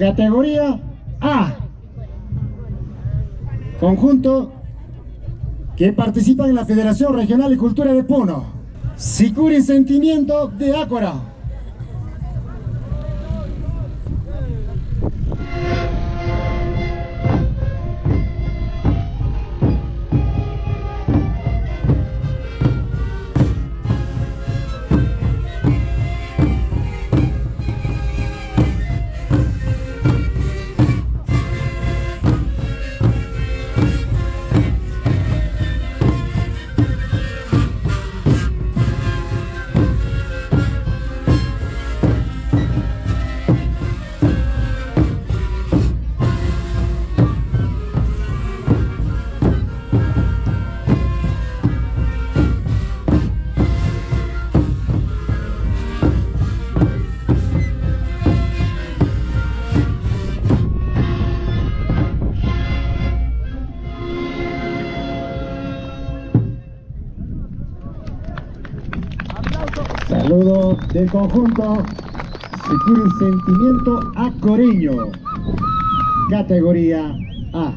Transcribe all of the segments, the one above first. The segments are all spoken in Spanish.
Categoría A. Conjunto que participa en la Federación Regional de Cultura de Puno. Sicuri Sentimiento de Ácora. Saludo del conjunto Sicuri Sentimiento Acoreño, categoría A.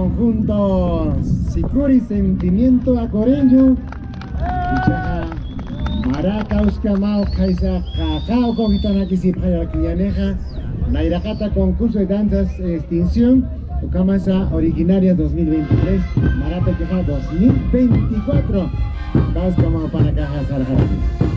conjunto Sicuri Sentimiento Acoreño. Maracas Camao Kaisa Cacao Cogitana que si para Quillaneja. Nairakata concurso de danzas extinción. Ucamasa originaria 2023. Marata Queja 2024. Caos Camao Panacaja Sarajati.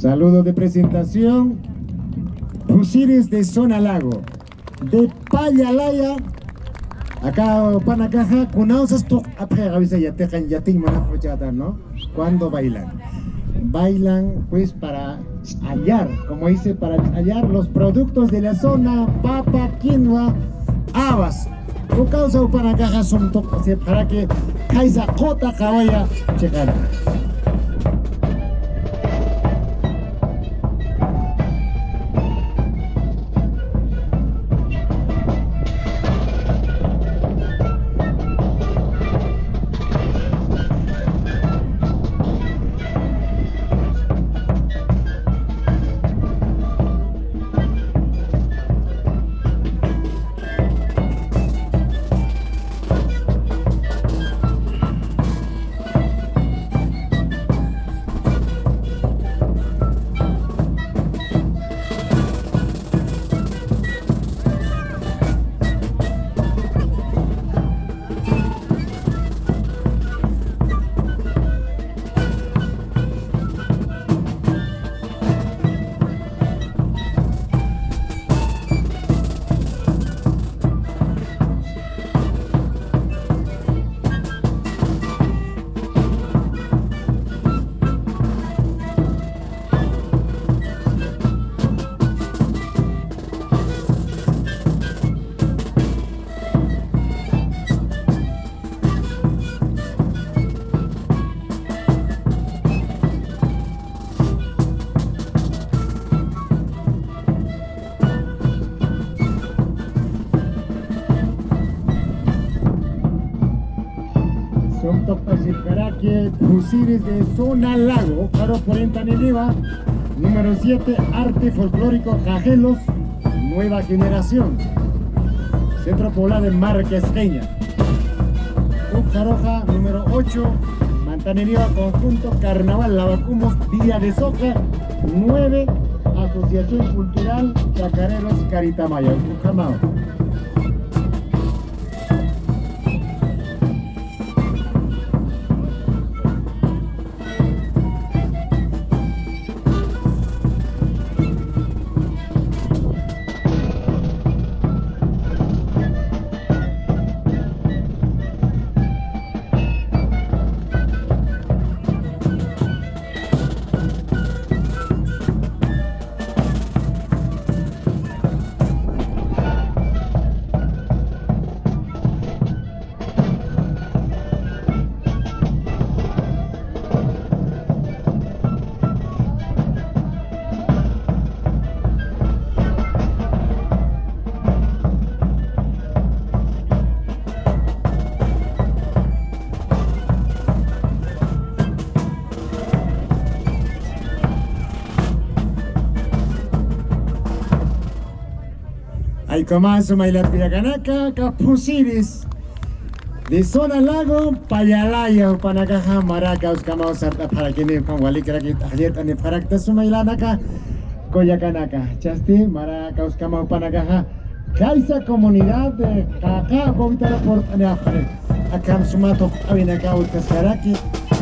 Saludos de presentación. Fusiles de Zona Lago, de Payalaya, acá Panacaja, Cunausas to apregavisa ya tejan ya ¿no? Cuando bailan. Bailan pues para hallar, como dice, para hallar los productos de la zona, papa, quinoa, habas. Tu causa Panacaja son para que kaisa kota kawaya checana. Fusiles de Zona Lago, Caro 40 Neniva, número 7, Arte Folclórico Cajelos, Nueva Generación, Centro Poblado de Marquesqueña. Ucaroja, número 8, Mantaneriva, Conjunto Carnaval Lavacumos, Día de Soca, 9, Asociación Cultural Chacareros Caritamaya, Ucamao. Hay comanzo Mailat Piyacanaca, Capusiris, de Zona Lago, Payalaya, Panacaja, Maracas, Camaos, para quienes con Walikra, que ayer tan efracta su Mailanaka, Coyacanaka, Chasti, Mara Causcama Panacaja, Kaisa comunidad de Caca, Bogotá por Aniafre, Acam Sumato, Abinacao, Cascaraki,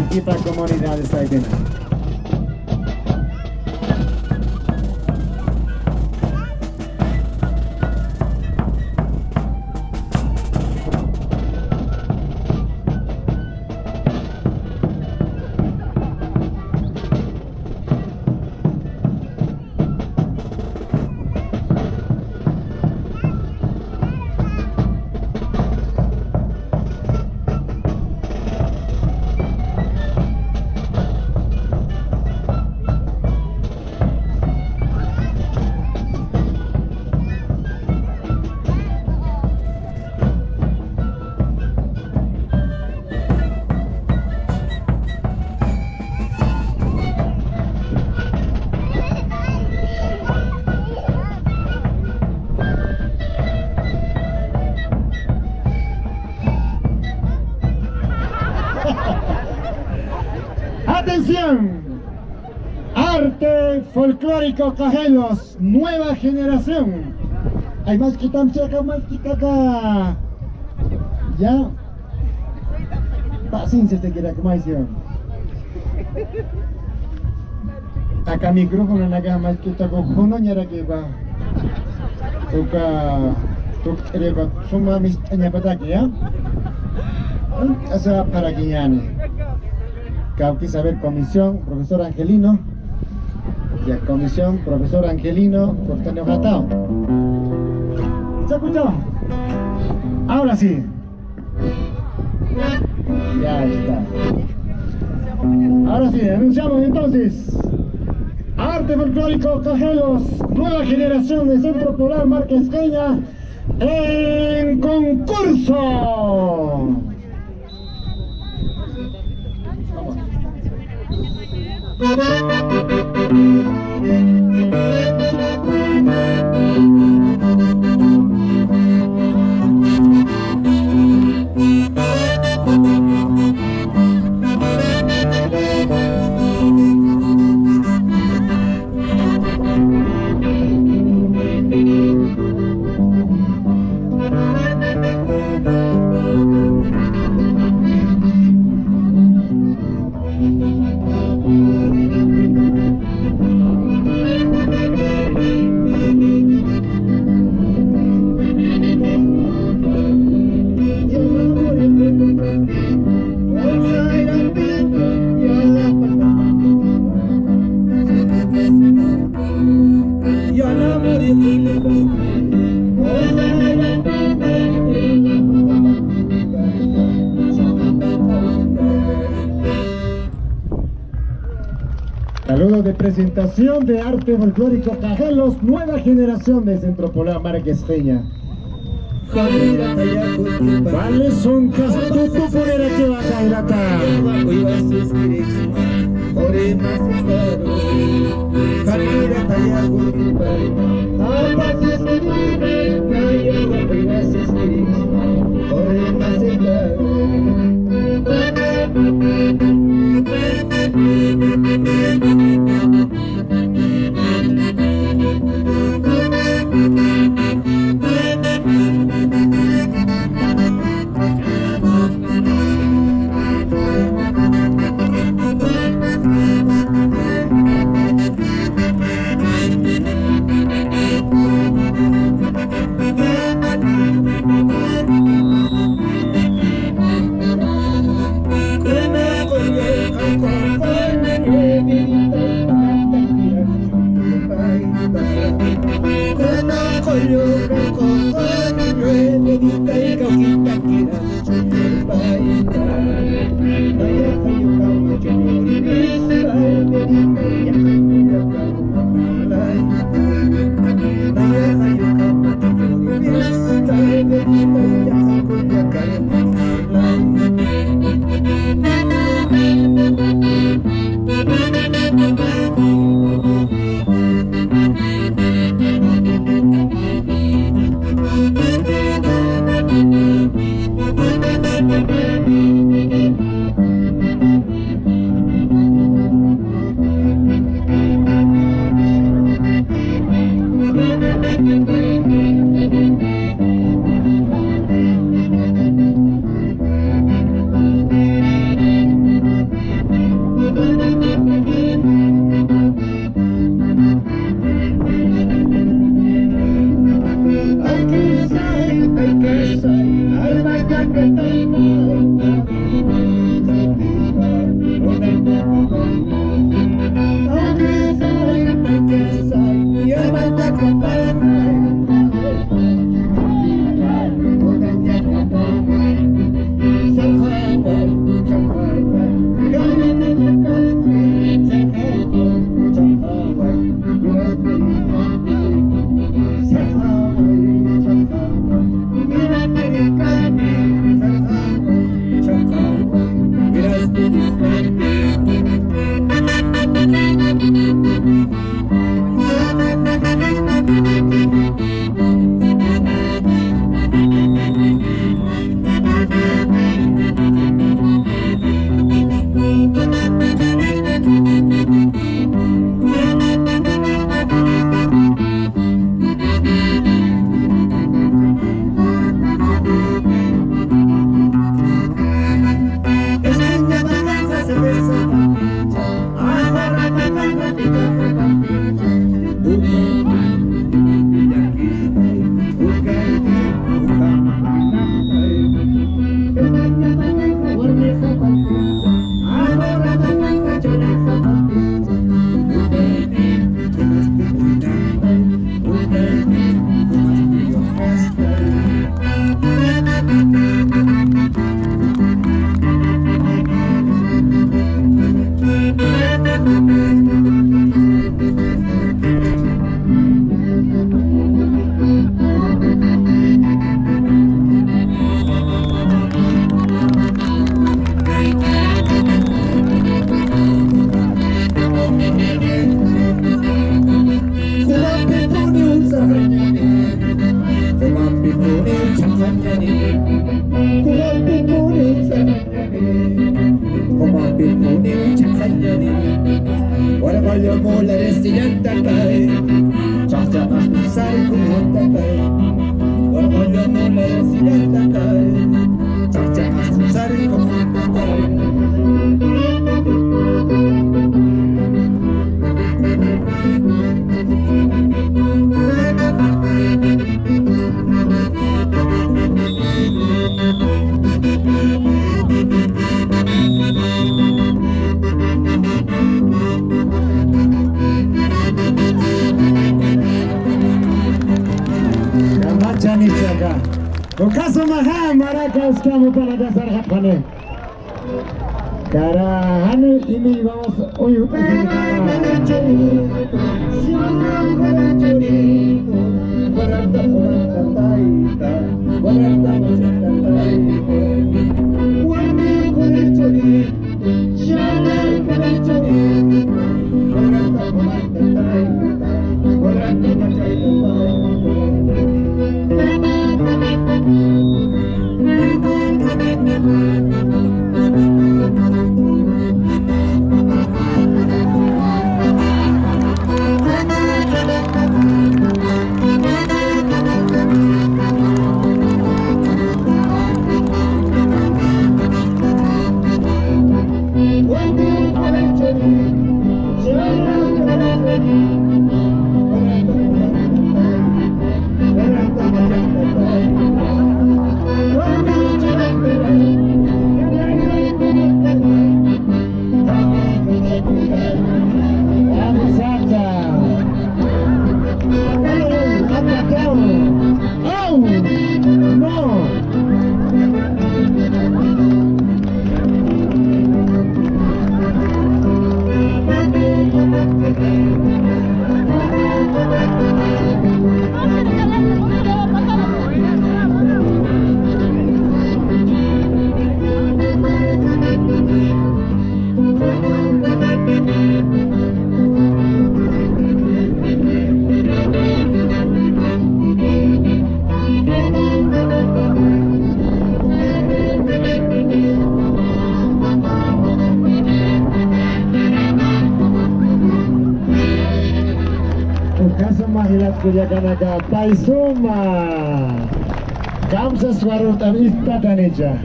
equipa comunidad de Saidena. ¡Atención! Arte folclórico Cajelos, nueva generación. Hay más que tamchaca, más que caca. Ya. Paciencia te queda como hicieron. Acá micrófono acá más que taco jono ñara que va. Toca reba suma mis tanya pataki ya. Asa para guiñane. Cauqui saber comisión, profesor Angelino. Ya comisión, profesor Angelino, Cortaneo Jatao. ¿Se escuchó? Ahora sí. Ya está. Ahora sí, anunciamos entonces. Arte folclórico Cajelos, nueva generación de Centro Polar Marquesqueña en concurso. Saludos de presentación de arte folclórico Cajelos, nueva generación de Centro Polar Marquesqueña. Vale, son castuto por el que va a caer Ukaso maha maraka uskamu para dasar hapane. Cara hani ini vamos hoy Kuyakanaka Paisuma Kamsa Swarutan Istataneja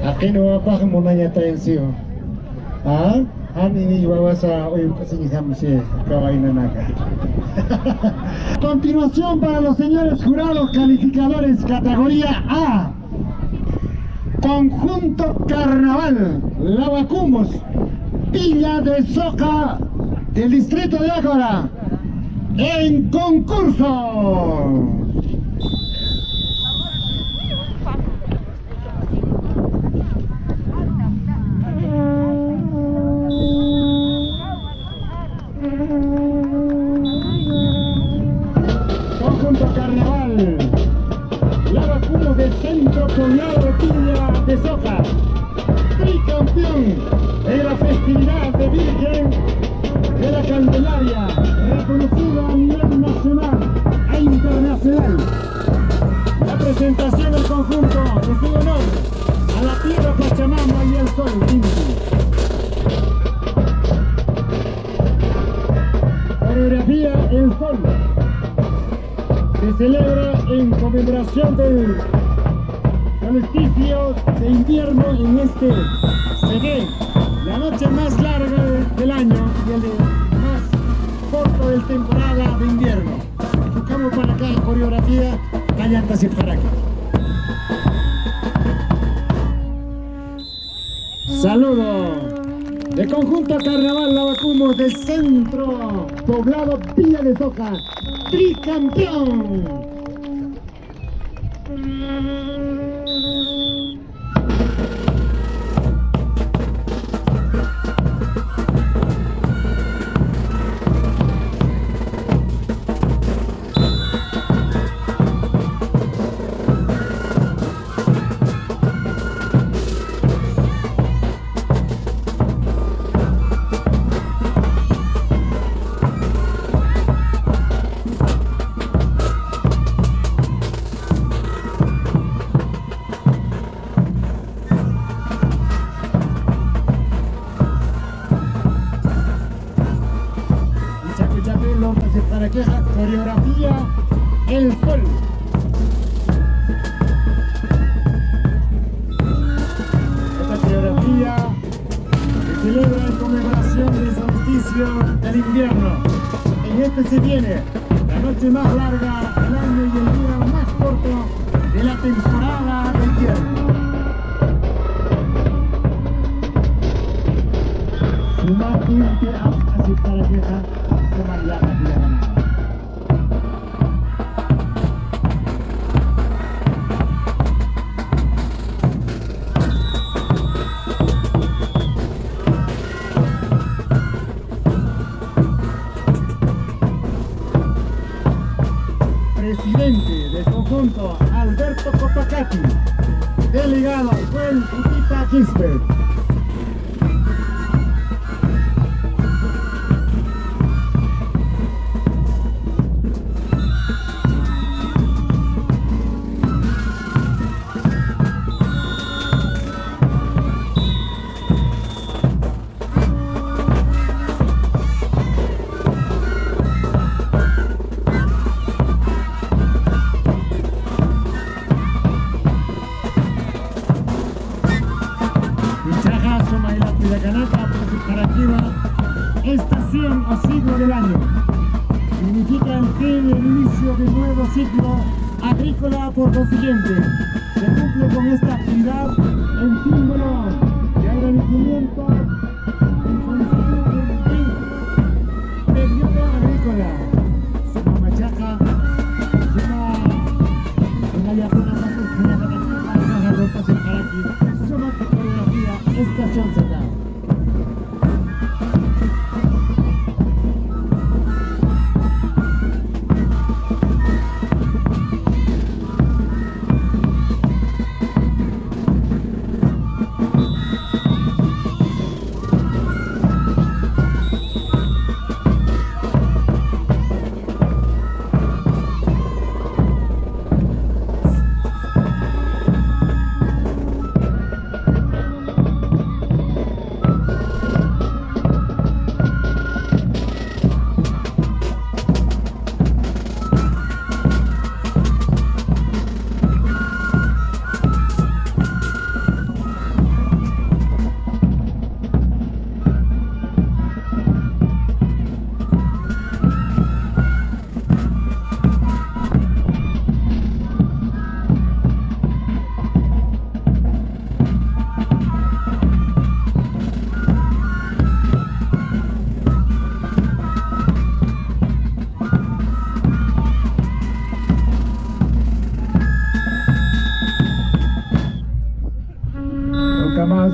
Akinwapah Munanya Tensio Ah? Hani iwawa sa Uyum Kasinghamse Kawainanaka. Continuación para los señores jurados calificadores categoría A. Conjunto Carnaval Lavacumos Villa de Soca del distrito de Ágora en concurso. Conjunto Carnaval Lavacumos del centro poblado de Villa de Soca, tricampeón de la festividad de Virgen de la Candelaria, reconocido a nivel nacional e internacional. La presentación del conjunto es en honor a la tierra Pachamama y el sol Inti. Coreografía El Sol se celebra en conmemoración del solsticio de invierno en este Segué, la noche más larga del año y el más corto del temporada de invierno. Buscamos para acá coreografía Callantas y para acá. Saludo del conjunto Carnaval Lavacumos del centro poblado Villa de Soca, tricampeón. Para queja, coreografía El Sol. Esta coreografía se celebra en conmemoración del solsticio del invierno. En este se viene la noche más larga del año y el día más corto de la temporada de invierno. Suma gente así para queja. Presidente del conjunto Alberto Copacati, delegado fue el Putita Quispe. Estación o siglo del año. Significa el fin y el inicio de un nuevo ciclo agrícola. Por consiguiente, se cumple con esta actividad en símbolo de agradecimiento en solicitud del periodo agrícola. Suma machaca, suma yacuna pasos, suma rotas en Caraqui, suma coreografía, estación cerrada.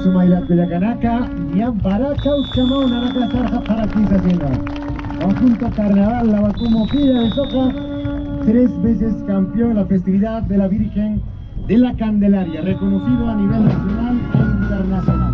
Sumayla Cuyacanaka, Nian Baraka, Uscamón, Araka, Sarja, para 15 haciendo. Conjunto Carnaval, la Bacumo Pilla de Soca, 3 veces campeón en la festividad de la Virgen de la Candelaria, reconocido a nivel nacional e internacional.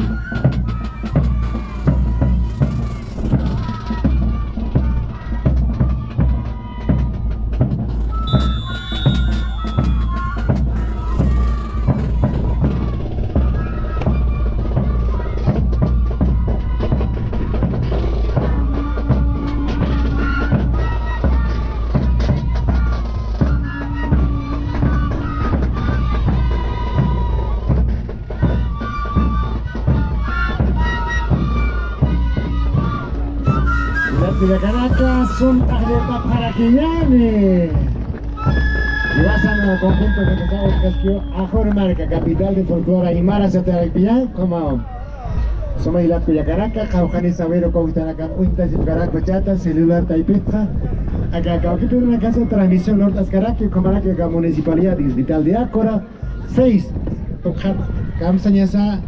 De Caracas son tarjetas para Quillane. Y basan al conjunto de Pesado Casquio a Jormarca, capital de folclore Aymara, Satarapillán, como Somos Ilat Cuyacaracas, Jaujani Sabero, Cautanaka, Untas y Caraco Chata, celular Taipetja. Acá, que tiene una casa de transmisión Nortas Caraque, Comaraque, la Municipalidad Distrital de Ácora, 6, Tokhat, Kamsanyasa.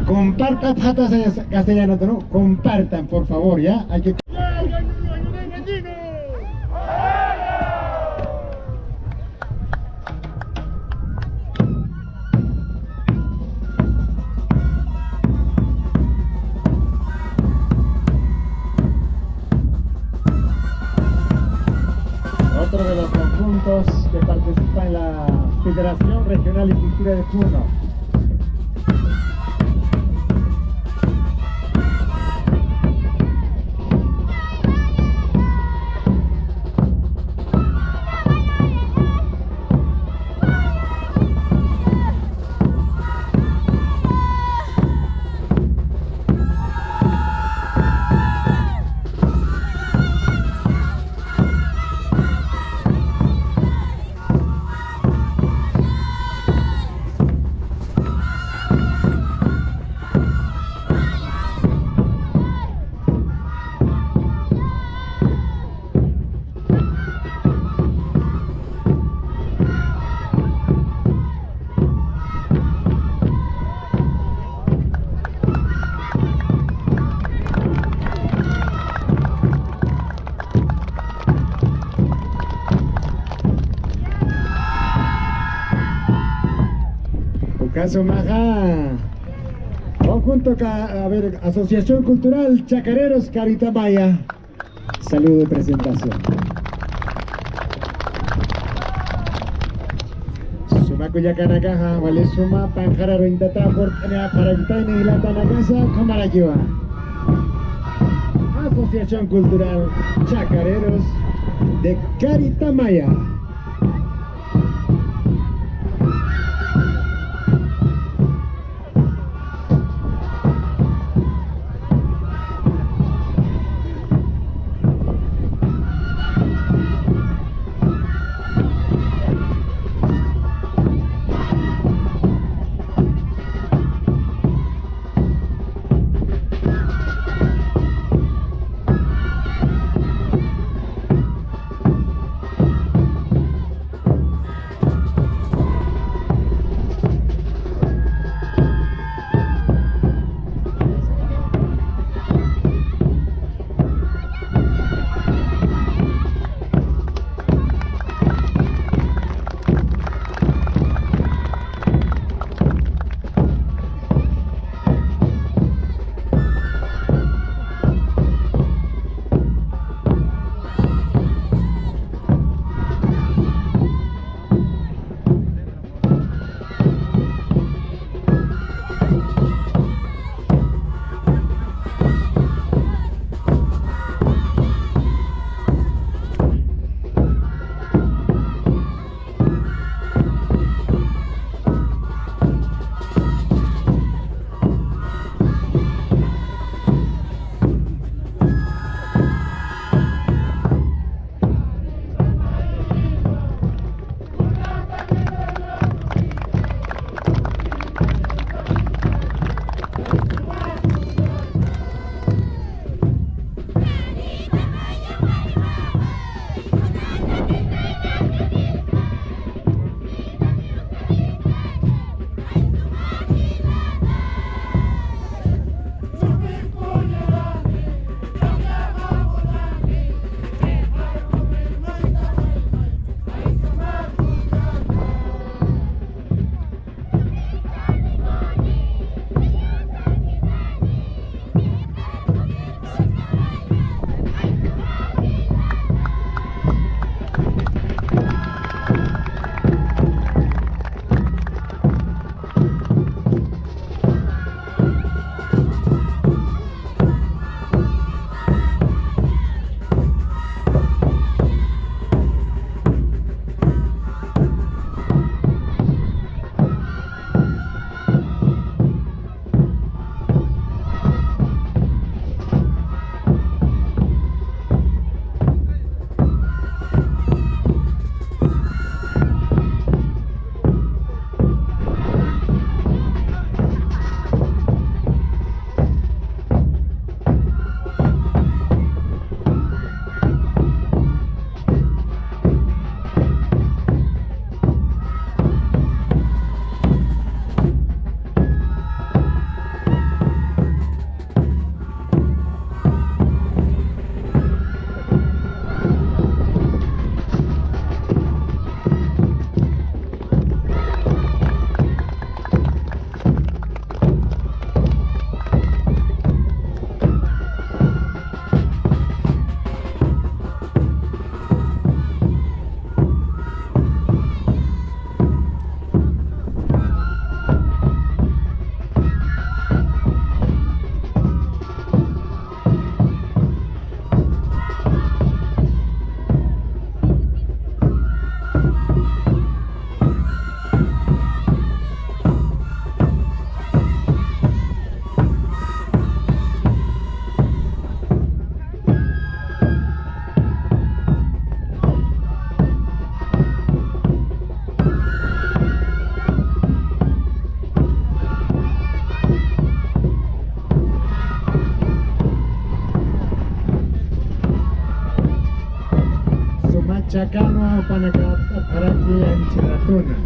Compartan patas castellanas, ¿no? Compartan, por favor, ¿ya? Hay que... Otro de los conjuntos que participa en la Federación Regional de Cultura de Puno. Caso Maja, conjunto, a ver, Asociación Cultural Chacareros Caritamaya. Saludo de presentación. Suma Cuyacanakaja, vale suma, Panjararo Intata, Portania, Paragtaine y Latanacasa, Comaraquiva. Asociación Cultural Chacareros de Caritamaya. Chacano Panacapta para aquí en Chiratuna.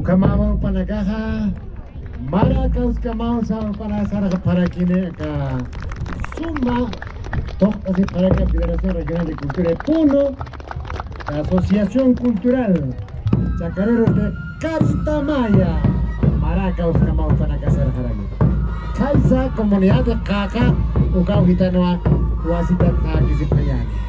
Kamau panagaha Maracas kamau sa para kine ka suma toca de para que Federación Regional de Cultura de Puno, la Asociación Cultural Chacareros de Caritamaya Maracas kamau panagasa haragi Kaisa comunidad de Caca ukau hitanoa wasita kaki sipayani.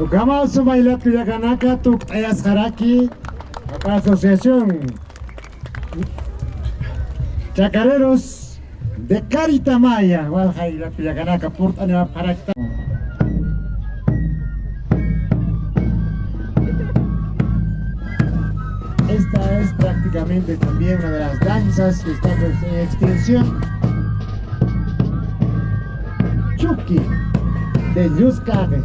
Kamau Sumailat Kuyakanaka Tuk Ayas Haraki, acá Asociación Chacareros de Caritamaya, Walhailat Kuyakanaka, Purtana Parakta. Esta es prácticamente también una de las danzas que está en extinción. Chucky de Yuskave.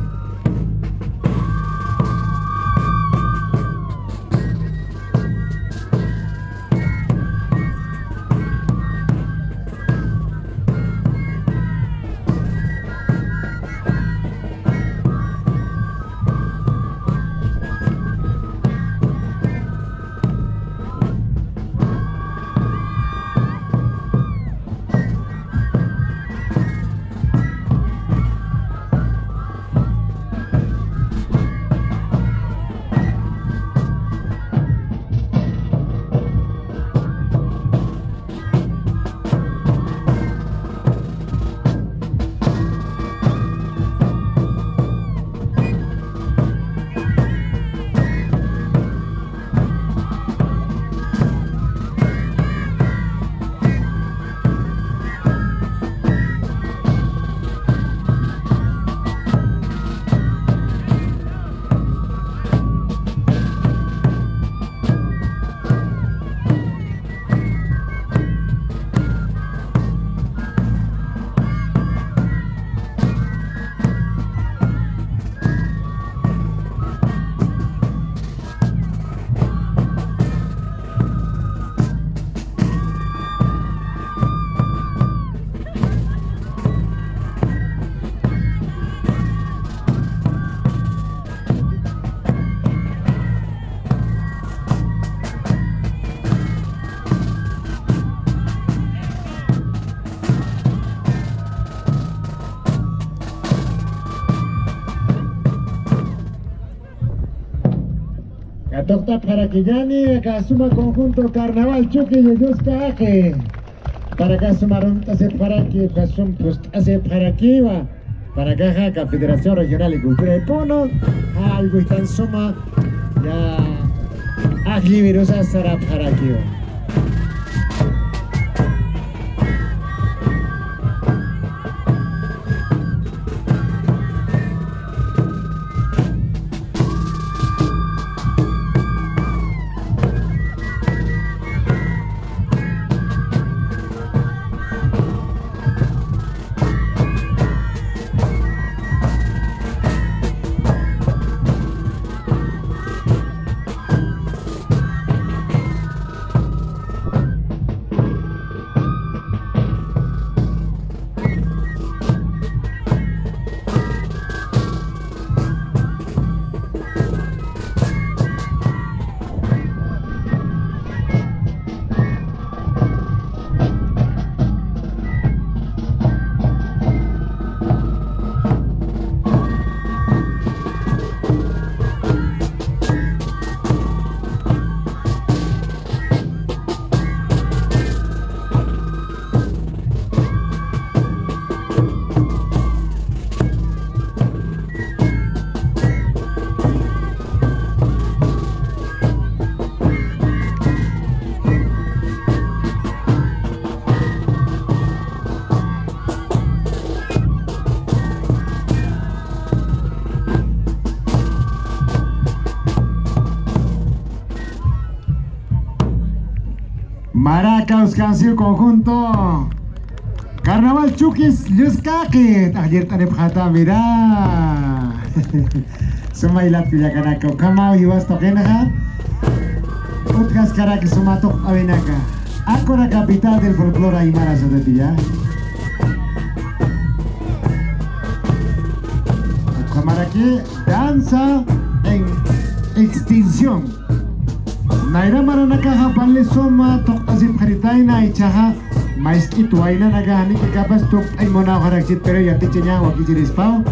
Catocta para que yani acá suma conjunto carnaval Chucky y Yuska que para acá sumaron para que pasó pues hace para aquí va para acá la Federación Regional de Cultura de Puno algo y tan suma ya agliverosa será para aquí va. Causcancio conjunto Carnaval Chukis Luzcaqui. Ayer tan pjata mira. Sumailat pillakanaka kamao yuas tokenaja. Utkas karaki sumatok avenaka. Acora capital del folclore aymara Sotetilla. Camaraki danza en extinción. Naira maranaka hapanle soma tok azim kharitaina ichaha maiski tuaina nagani que capaz tok ay mona harakchit pero yati chenya wakijiris pao.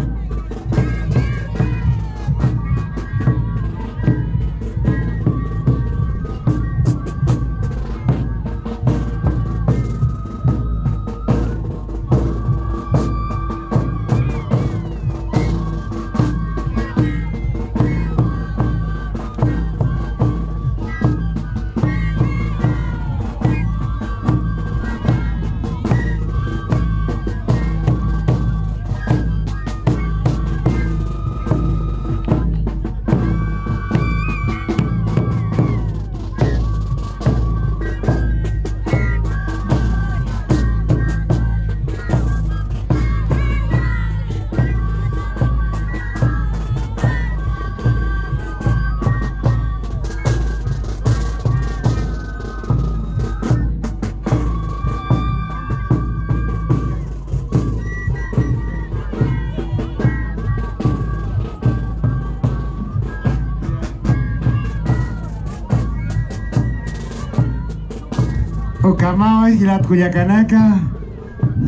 Ukamao hilat kuyakanaka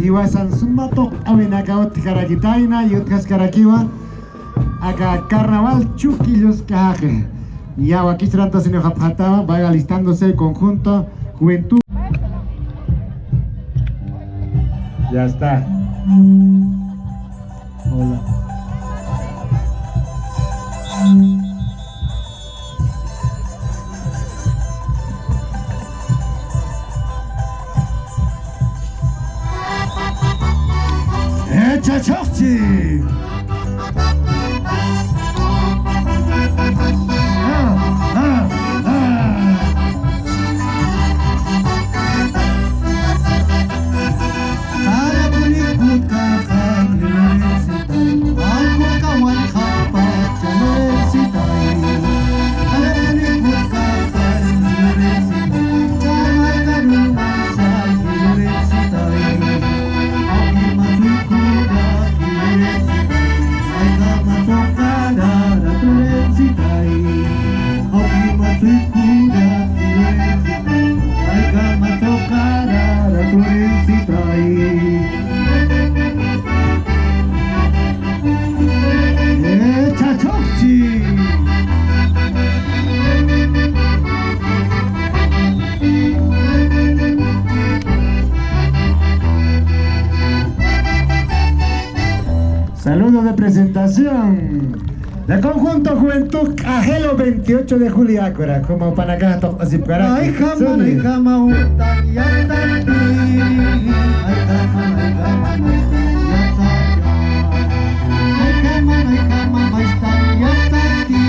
iwasan sumatok awenaka ot karakitaina y otras karakiwa acá carnaval chukillos kaje ya aquí trata señor Japjataba vaya alistándose el conjunto juventud. Ya está. Hola. Chachokchi. Saludos de presentación del conjunto Juventud Ajelo 28 de julio Ácora, como Panacá Tocasipcara. Ay jama utan yatati. Ay jama maistan yatati.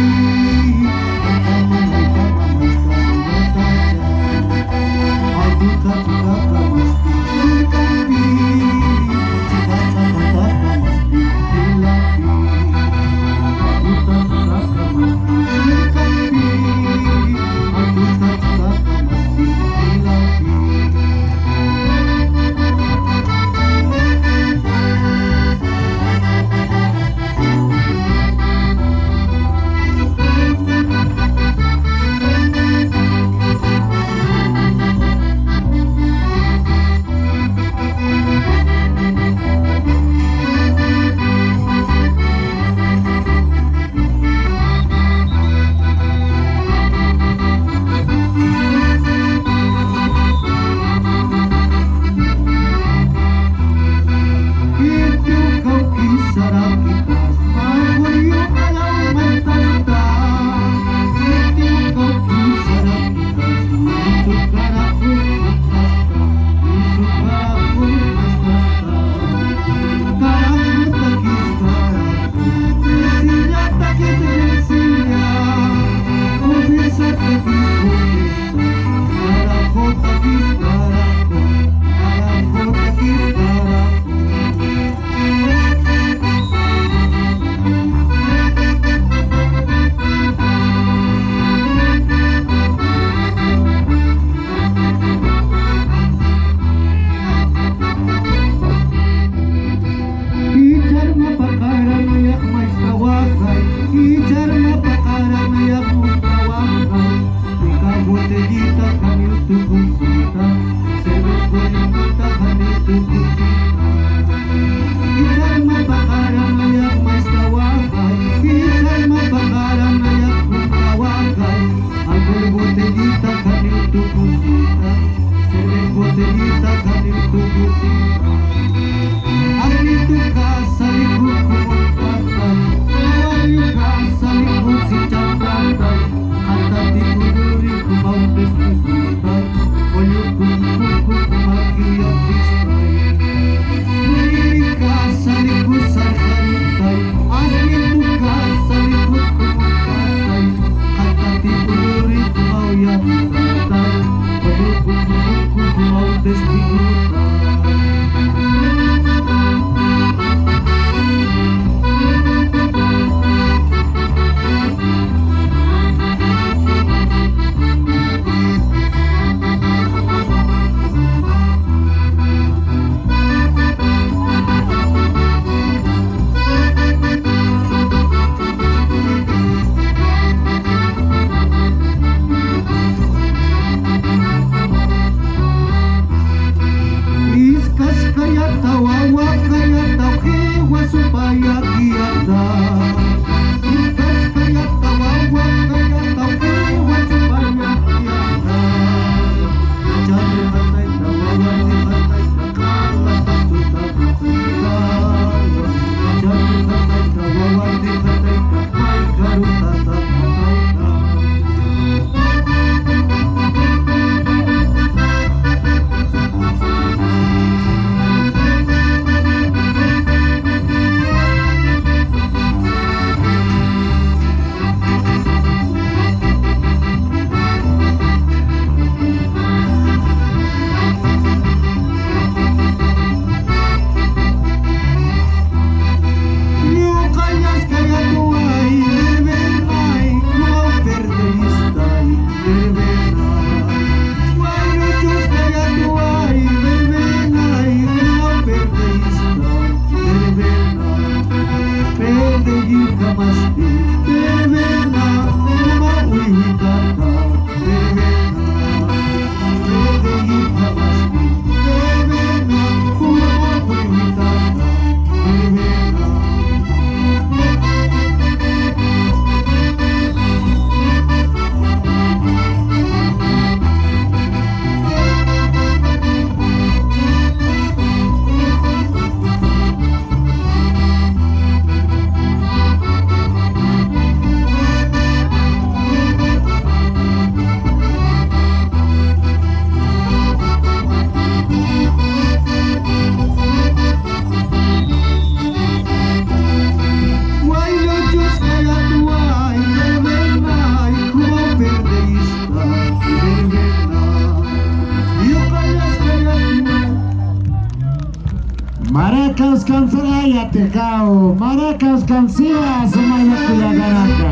Maracas Cansaya Tecao, Maracas Cansía, Sumaya Cuyagaraka.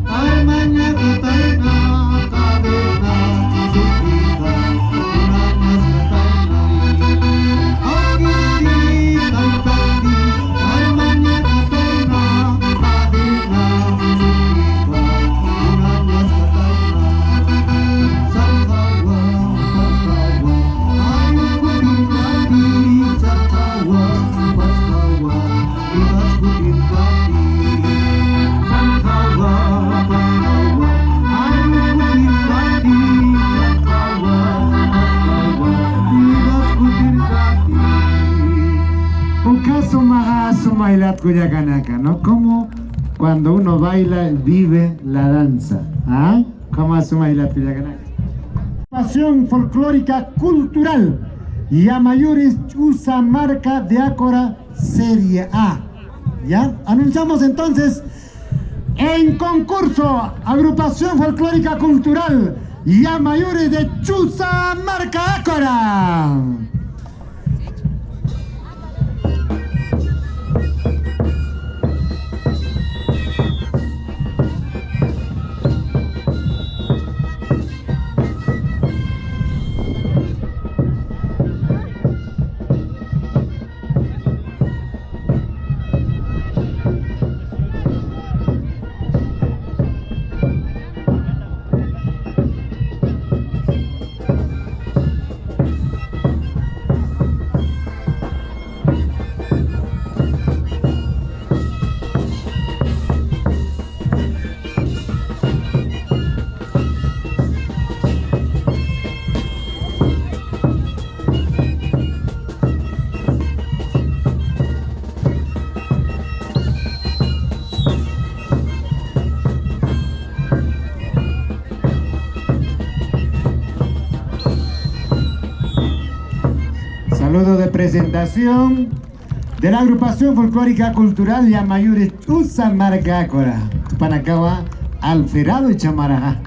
Armanya Kataina, Kadena, Sukita, Uranas Kataina. Aukiti, Kaitati, Armanya Kataina, Kadena, Sukita, Uranas Kataina. Sangkawa, Paskawa, Ayukutin Kati, Sangkawa, Paskawa, Ibas Kutin Kati. Sangkawa, Paskawa, Ayukutin Kati, Sangkawa, Paskawa, Ibas Kutin Kati. Un caso más Sumailat Cuyaganaka, ¿no? Como cuando uno baila, vive la danza. ¿Ah? Como Sumailat Cuyaganaka. Pasión folclórica cultural. Yamayuris usa marca de Ácora Serie A. ¿Ya? Anunciamos entonces en concurso agrupación folclórica cultural Yamayuris de Chusa marca Ácora. Saludo de presentación de la agrupación folclórica cultural Yamayuris Chusa marca Ácora. Panacaba, Alferado y Chamarajá.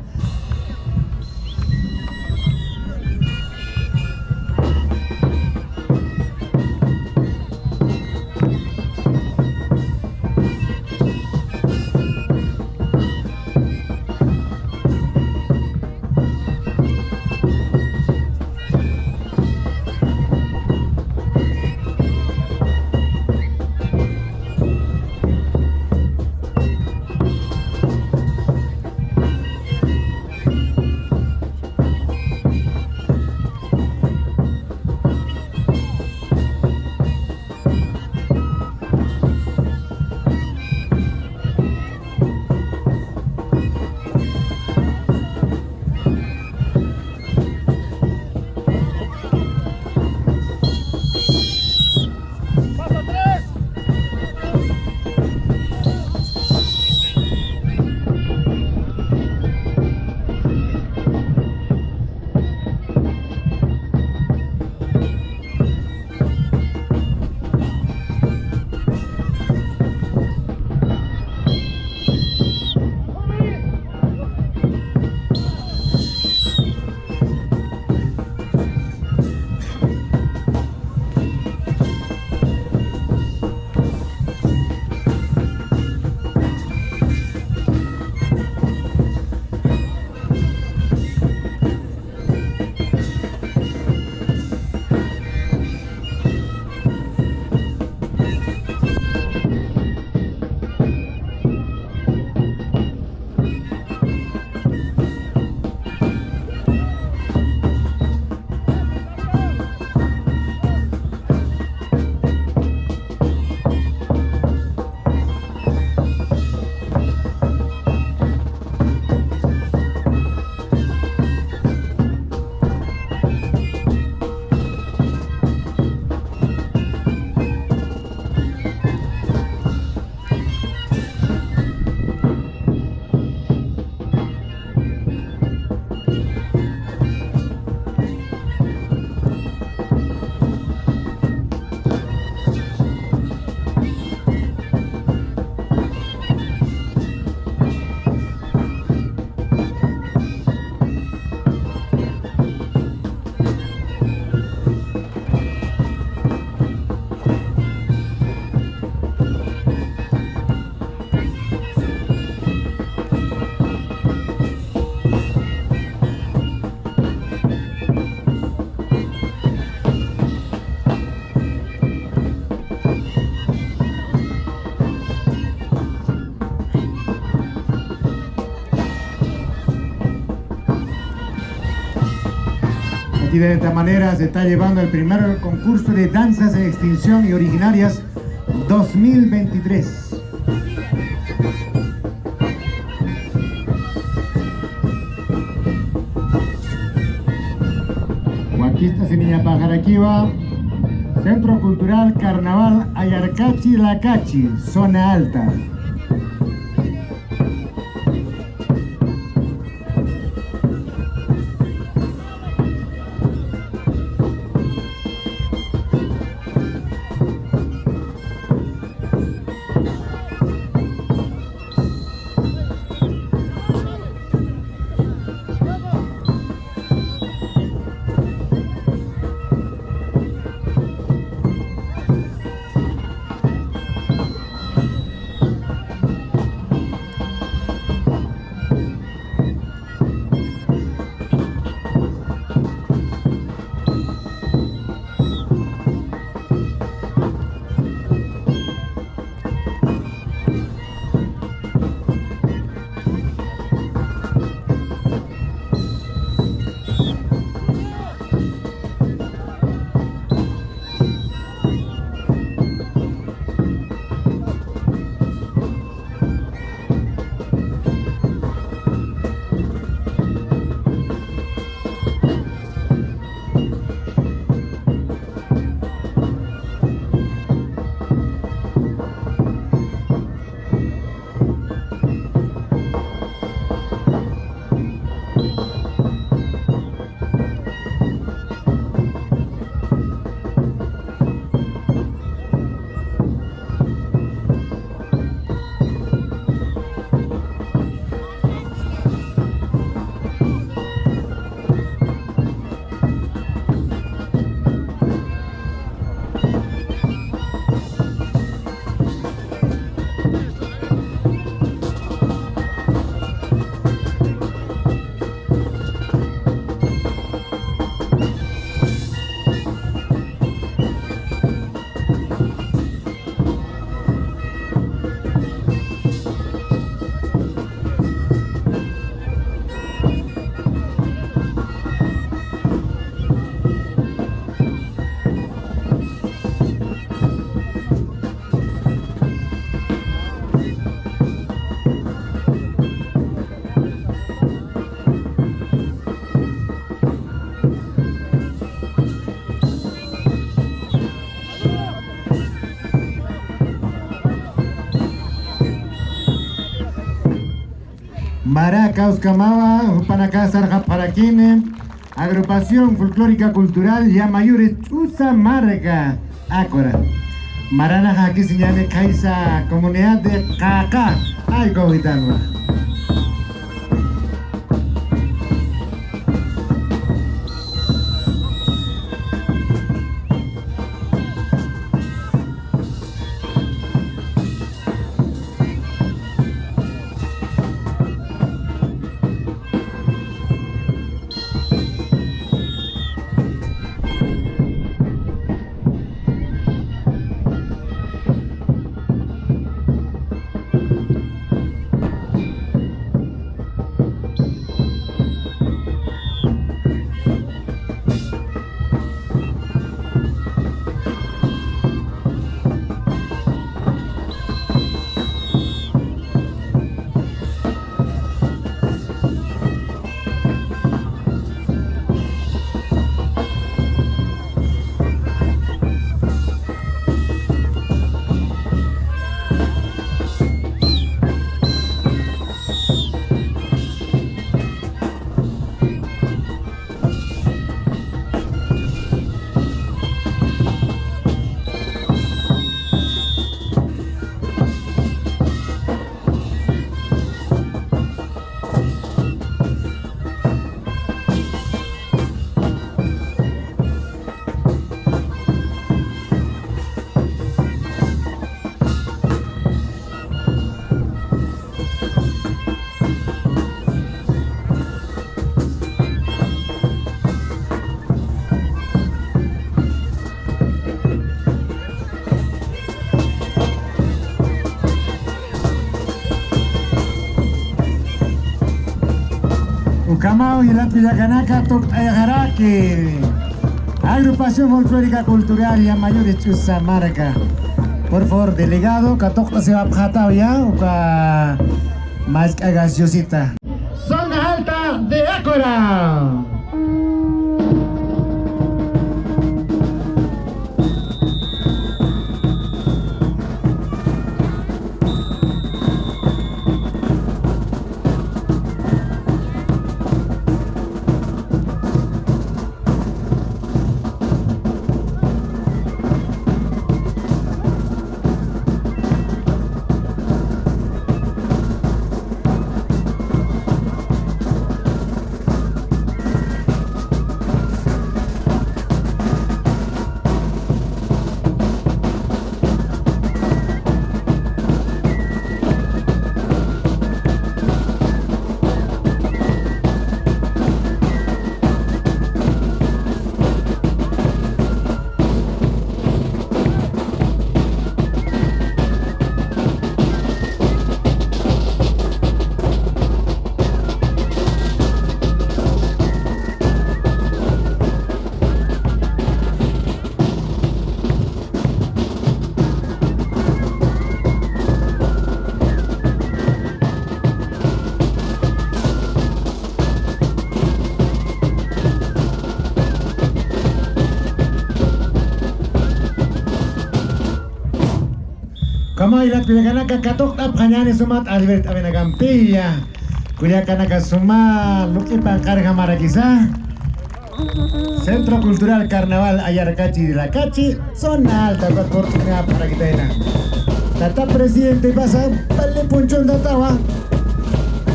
Y de esta manera se está llevando el primer concurso de danzas en extinción y originarias 2023. Huaquista Semilla Pajaraquiva, Centro Cultural Carnaval Ayarcachi Lacachi, zona alta. Maraca, Uscamaba, Panacá, Sarja, Paraquine, Agrupación Folclórica Cultural Yamayure, Chusa Marga, Ácora. Maranaja, aquí señale Kaisa, Comunidad de Caca, Algo Gitano. Ucamao y la Pillacanaka Toctayajaraki. Agrupación Folclórica Cultural y Mayor de Chusamarca. Por favor, delegado, Catocta se va a pjatao ya, o ka más gaseosita. Zona Alta de Ácora. Como ilat Pillacanaka katok tap kanyani sumat Albert Abenagampiya. Culiacanaka suma luki pangkarga marakisa. Centro Cultural Carnaval Ayarcachi de la Cachi, zona alta, oportunidad para kita ina. Tata presidente pasa, pali punchon tatawa,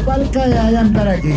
palkaya ayam taraki.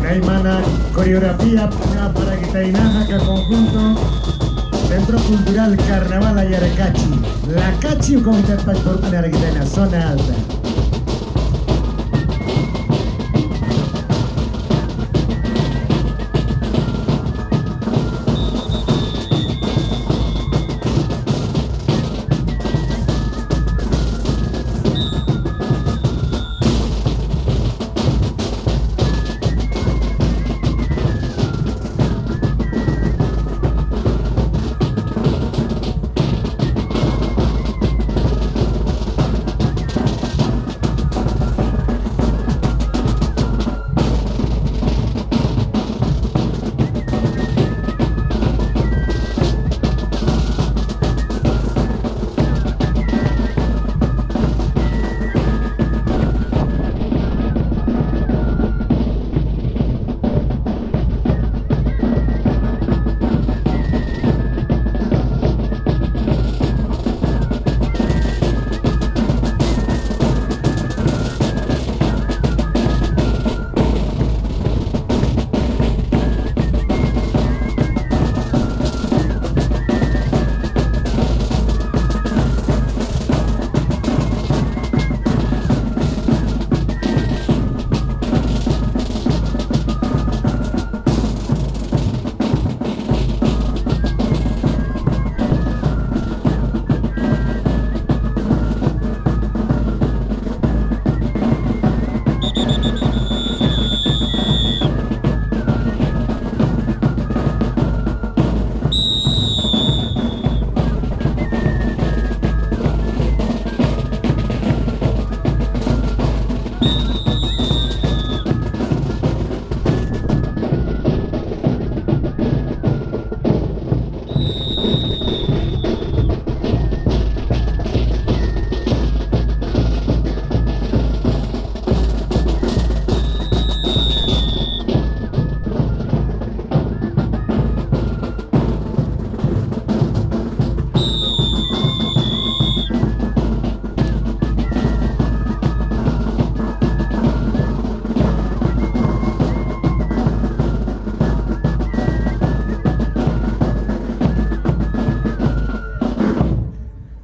Jaimana coreografía para que tainaja que conjunto Centro Cultural Carnaval Ayaracachi. La Cachi o como te pas por una en zona alta.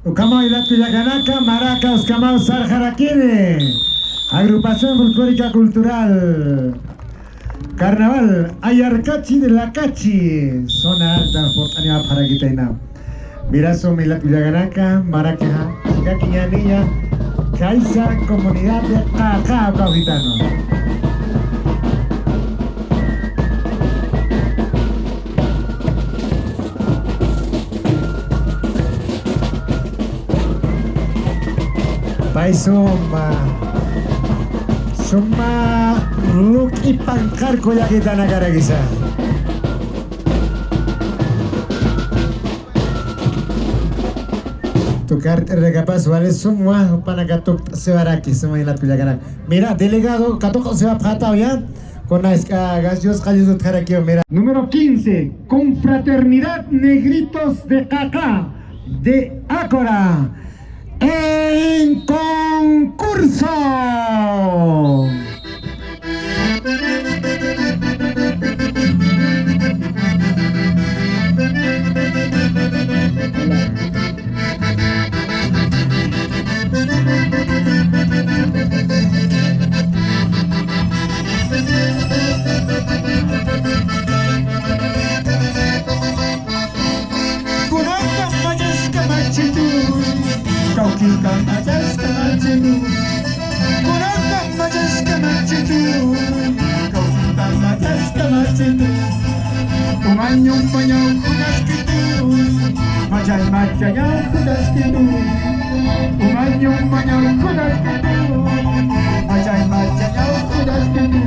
Ucamao Ilatuyacanaka, Maraca, Uscamao Sarjaraquine. Agrupación Folclórica Cultural. Carnaval Ayarcachi de la Cachi. Zona alta, Portania Paraquitaina. Mirazo Milatuyacanaka, Maraca, Chicaquiñanilla, Caiza, Comunidad de Acá, Caujitano. Pai suma look ipangkar ko ya kita negara kita. Tukar terdecapas vale semua panagatok sebaraki semua ilat kujakan. Mira delegado katok se va pata ya con las gaseos calles de mira. Número 15, Confraternidad Negritos de Cacá de Ácora. En concurso. Kau kikam ajas kemacitu, kurang ajas kemacitu. Kau kikam ajas kemacitu, umanyum panyau kudas kitu, macam macamnya kudas kitu. Umanyum panyau kudas kitu, macam macamnya kudas kitu.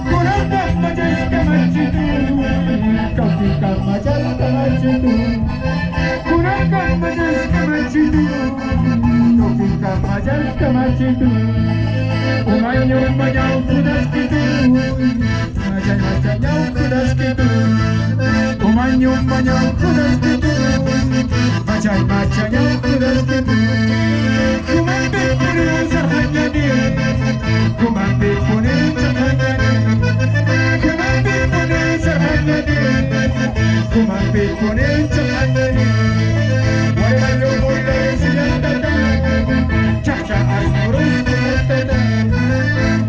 Kurang ajas kemacitu, kau kikam ajas kemacitu. Kurang ajas kemacitu. Kau majas kemacitu, umanyum panyau kudas kitu, macam-macamnya kudas kitu, umanyum panyau kudas kitu, macam-macamnya kudas kitu. Kumampi pun usahanya dia, kumampi pun usahanya dia. Kumampi kunin chakanyani Warayo mulay siyantata Chacha asmurus kumatata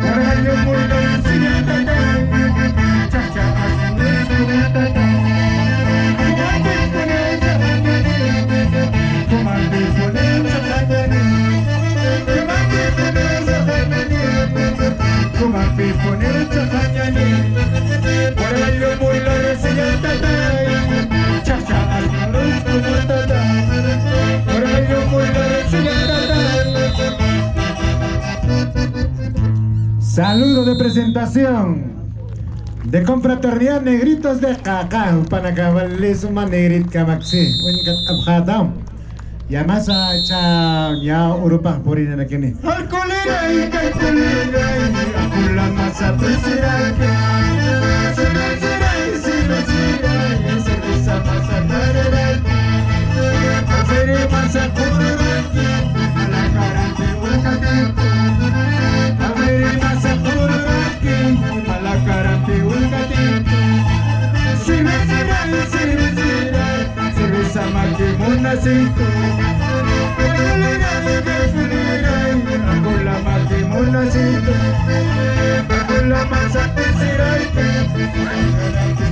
Warayo mulay siyantata Chacha asmurus kumatata Kumampi kunin chakanyani Kumampi kunin chakanyani Kumampi kunin chakanyani Kumampi kunin chakanyani Warayo mulay siyantata Chacha asmurus kumatata Warayo mulay siyantata. Saludo de presentación de confraternidad Negritos de Cacao para cabales uma negrit kamaksi unikat abkhadam yamasa cha nya urupa purina nakini Alcolerai, calcolerai, akulla masa presirai, cervecerai, cerveza masa carerai, alfere masa correrai, ala carante ulcatito, alfere masa correrai, ala carante ulcatito, cervecerai, cerveza maquimonacito. Con la maquimonacito, con la masa pesiraite,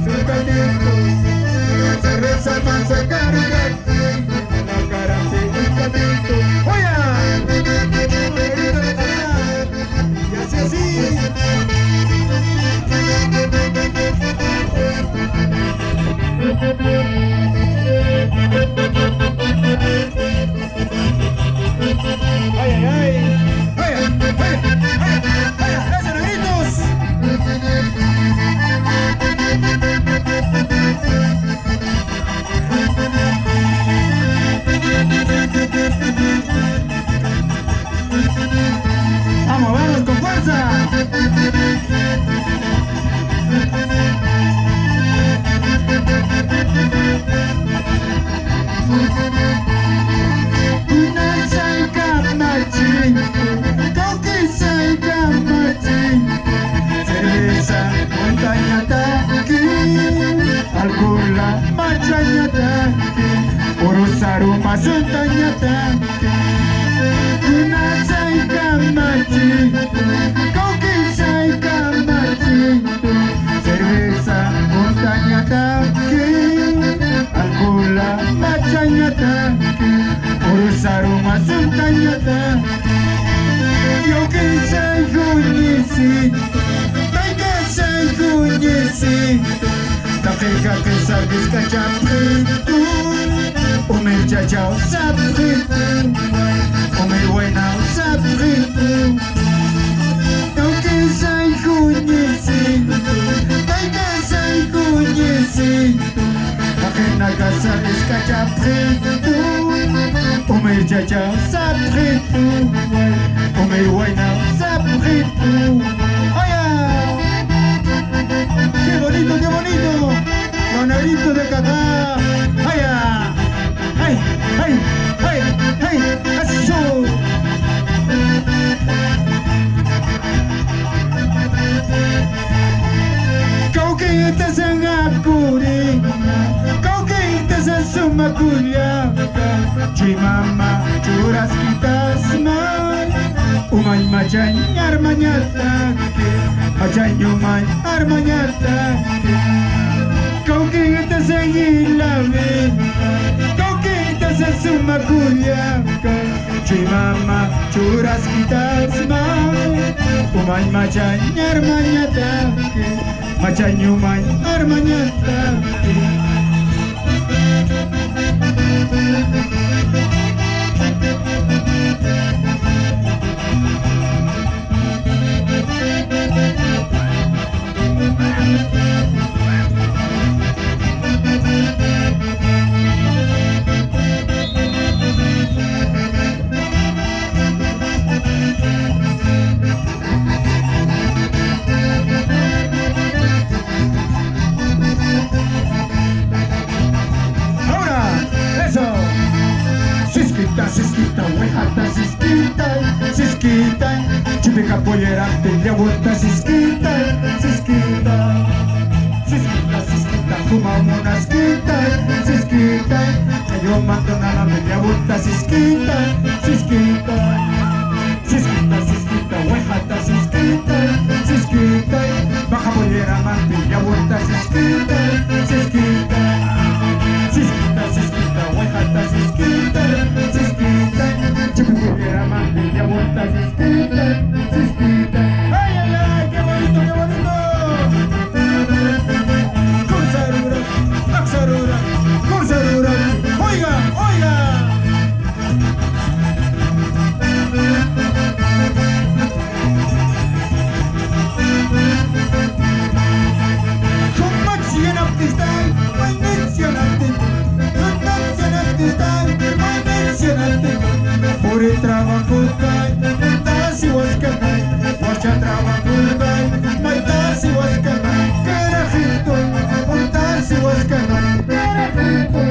su gatito, cerveza masa cargate, la carante un gatito. ¡Oya! Y así así. ¡Ay, ay, ay! ¡Ay, ay, ay! ¡Ay, ¡eso, negritos! ¡Vamos, vamos, con fuerza! Cerveza, montaña tanque, alcohol, machaña tanque, orosaru, mazontaña tanque, una saica machito, coque saica machito, cerveza, montaña tanque, alcohol, machaña tanque, orosaru, mazontaña tanque. Yo que soy conhecido, que soy conhecido, da fica que sabes que já preto, o meu chachao sabe preto, o meu buenao sabe preto. Yo que soy conhecido, que soy conhecido, da fica que sabes que já preto, o meu chachao sabe preto. O meu buena sabrito. ¡Oye! ¡Qué bonito, qué bonito! Los negritos de Cacá. ¡Oye! ¡Ay, ay, ay, ay! ¡Eso! Cauquetas en Acuri, cauquetas en Sumaculiaca, Chimama, churrasquitas, mal. Umay machay armañatake, machay umay armañatake. Cauquitas en Ilaventa, cauquitas en Sumaculiaca, Chimama, churrasquitas, mal. Umay machay armañatake, machay umay armañatake. Sisquita, chupe capoeira, tem a outra sisquita, sisquita, sisquita, sisquita. fumamos unas quitas, cisquita. Yo mando una media vuelta, cisquita, cisquita. Cisquita, cisquita, huejata, cisquita, cisquita. Baja pollera, mantilla, vuelta, cisquita, cisquita. Cisquita, cisquita, huejata, cisquita, cisquita. Chupi pollera, mantilla, vuelta, cisquita, cisquita. ¡Ay, ay, ay! ¡Qué bonito, qué bonito! Cursarura, axarura, cursarura. ¡Oiga, oiga! Por el trabajo si was canay, mucha trabajo si was canay, carajito, si was canay, carajito,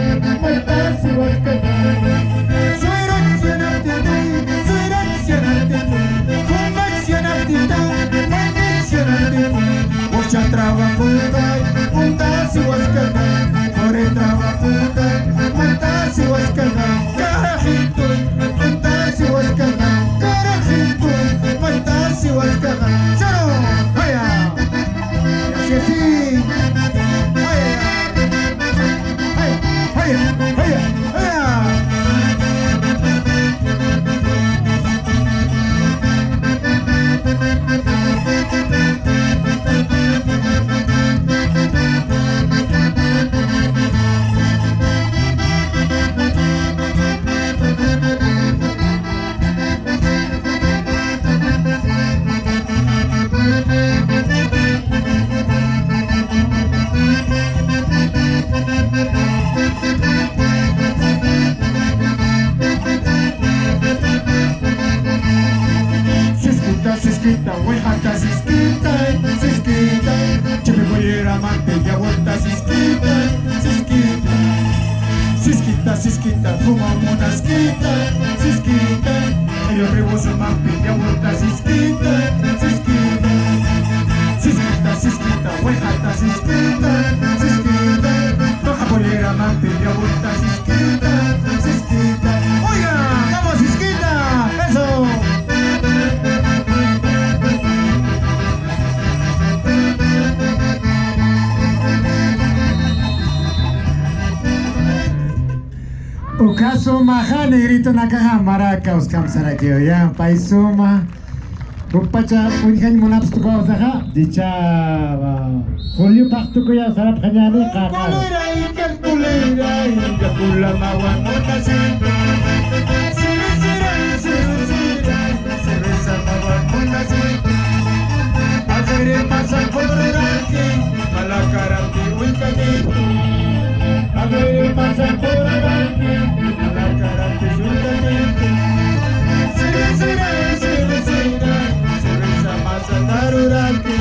si was canay. Soy reaccionante, mucha trabajo si was canay, por el trabajo si was canay, carajito. Cisquita, huejata, cisquita, cisquita. Chupi pollera, mantilla, vuelta, cisquita, cisquita. Cisquita, cisquita, fumamos una cisquita, cisquita. Ellos rebosan, mantilla, vuelta, cisquita, cisquita. Cisquita, cisquita, huejata, cisquita, cisquita. Baja pollera, mantilla, vuelta, cisquita, cisquita. Oiga, vamos, cisquita, eso. Ukaso maha negrito nakaha maraka uskam sarakio ya paisuma upacha unhan munaps tu kau saha dicha Julio paktu ko ya sarap kanyani kaka Kulera pula mawan monasi cerveza mawan monasi agere masa kororaki malakarati uikati agere masa kororaki malakarati uikati cerveza masa taruraki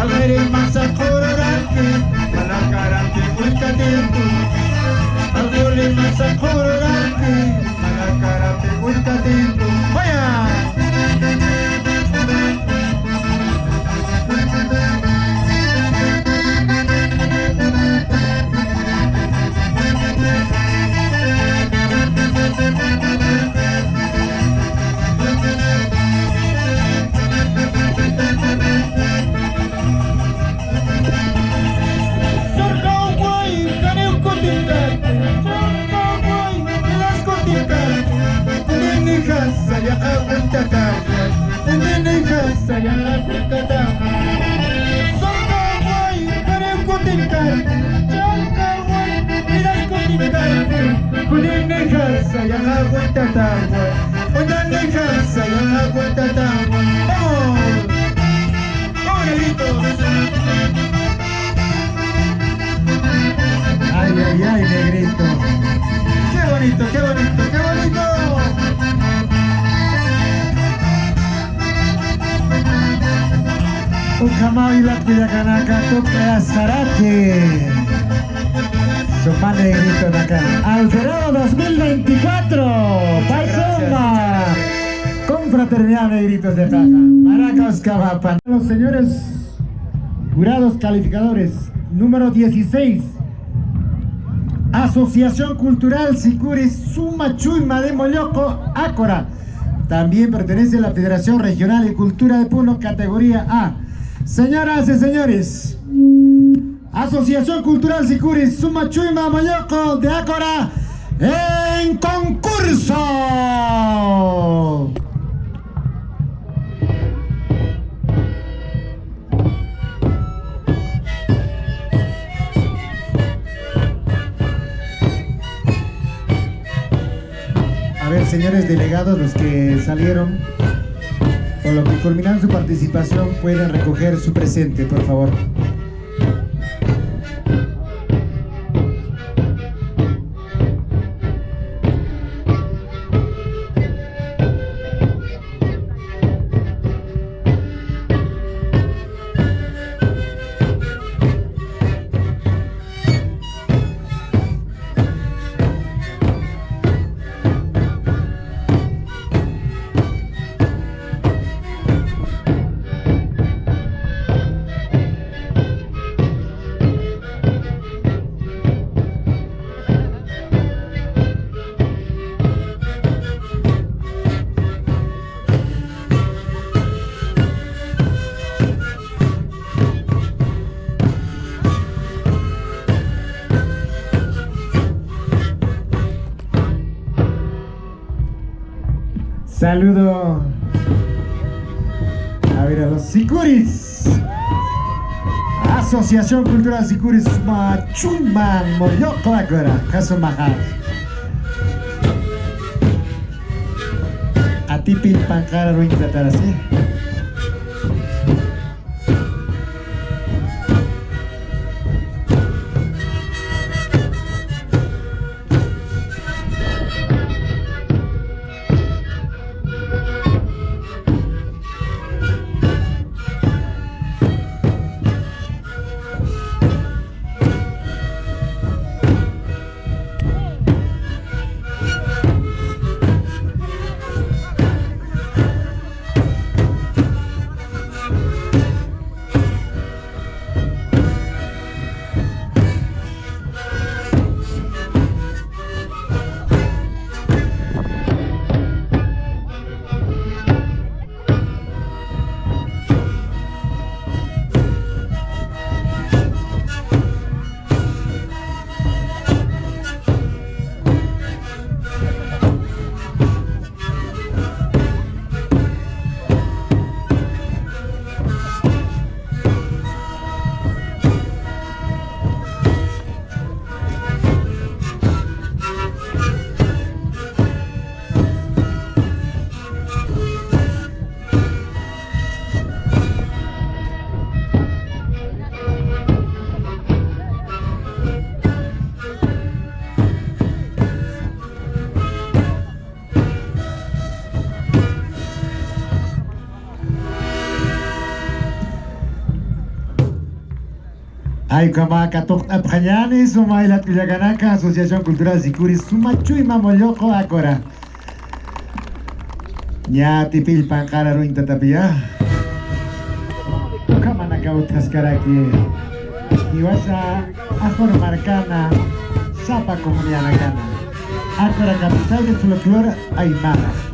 agere masa kororaki malakarati uikati agere masa kororaki malakarati uikati vaya. Saya aguanta tawa, nene saya aguanta tawa. Sangkawai kare kutingkai, sangkawai miras kutingkai. Nene saya aguanta tawa, nene saya aguanta tawa. Vamos, negritos. Ay, ay, ay, negrito. Qué bonito, qué bonito, qué bonito. Ukamau ilat pilakanaka tu Saraki. Suma negrito nakan. Alferado 2024. Paisuma. Con confraternidad Negritos de Jaca. Maracas Cabapan. Los señores jurados calificadores, número 16. Asociación Cultural Sicuri Sumachuyma de Molloko, Ácora. También pertenece a la Federación Regional de Cultura de Puno, categoría A. Señoras y señores, Asociación Cultural Sicuri Sumachuyma Molloko de Ácora en concurso. A ver, señores delegados, los que salieron o los que culminaron su participación, pueden recoger su presente, por favor. Saludo a ver a los Sicuris. Asociación Cultural Sicuris Machumban Molloko Ácora, Caso Majar. Atipil Pankara Ruin Tatarasi. Ay, Kamaka Tok Apjanyani, Sumailat Villaganaka, Asociación Cultural Sicuri Sumachuyma Molloko Ácora. Ñatipil Pankara Ruin Tatapia. Kamanaka Utaskaraki. Iwasa Ácora Marcana, Sapa Comunidad Gana. Ácora, capital de folclore aymara.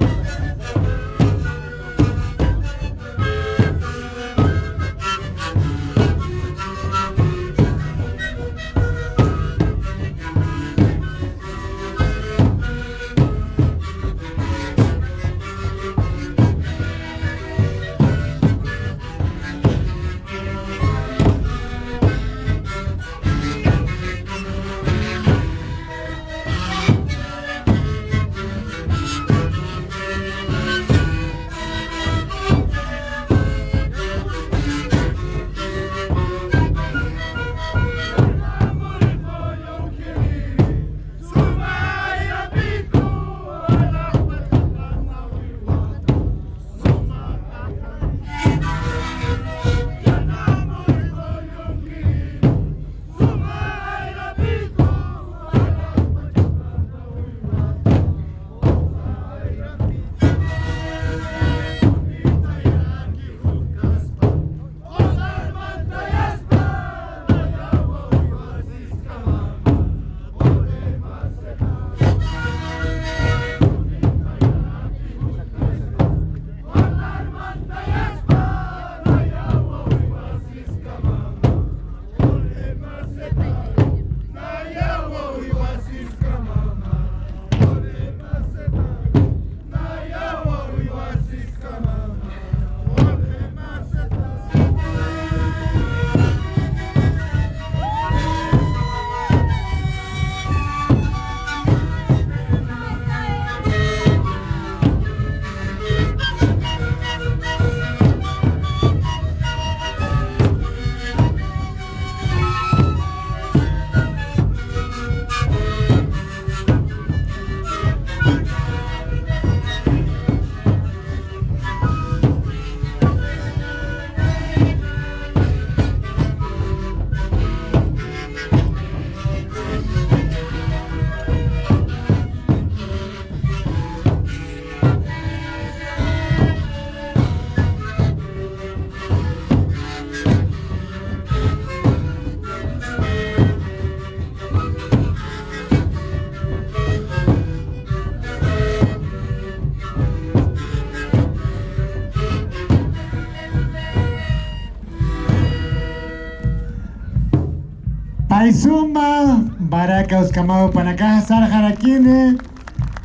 Paisuma, Baraka Oskamao Panakaja, Sarjarakine,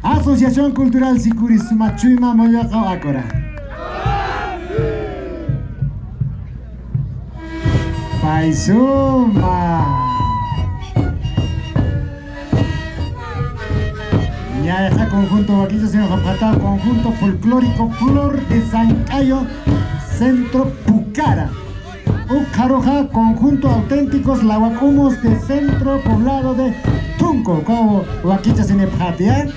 Asociación Cultural Sikuri Sumachuima Moyaka Akora. Paisuma. Ñaja conjunto Vaquillo señor Japatao, conjunto folclórico Flor de Sancayo, Centro Pucara. Ucaroja, conjunto auténticos Lawacumos de Centro Poblado de Tunco, como Vaquichas en Epjatia.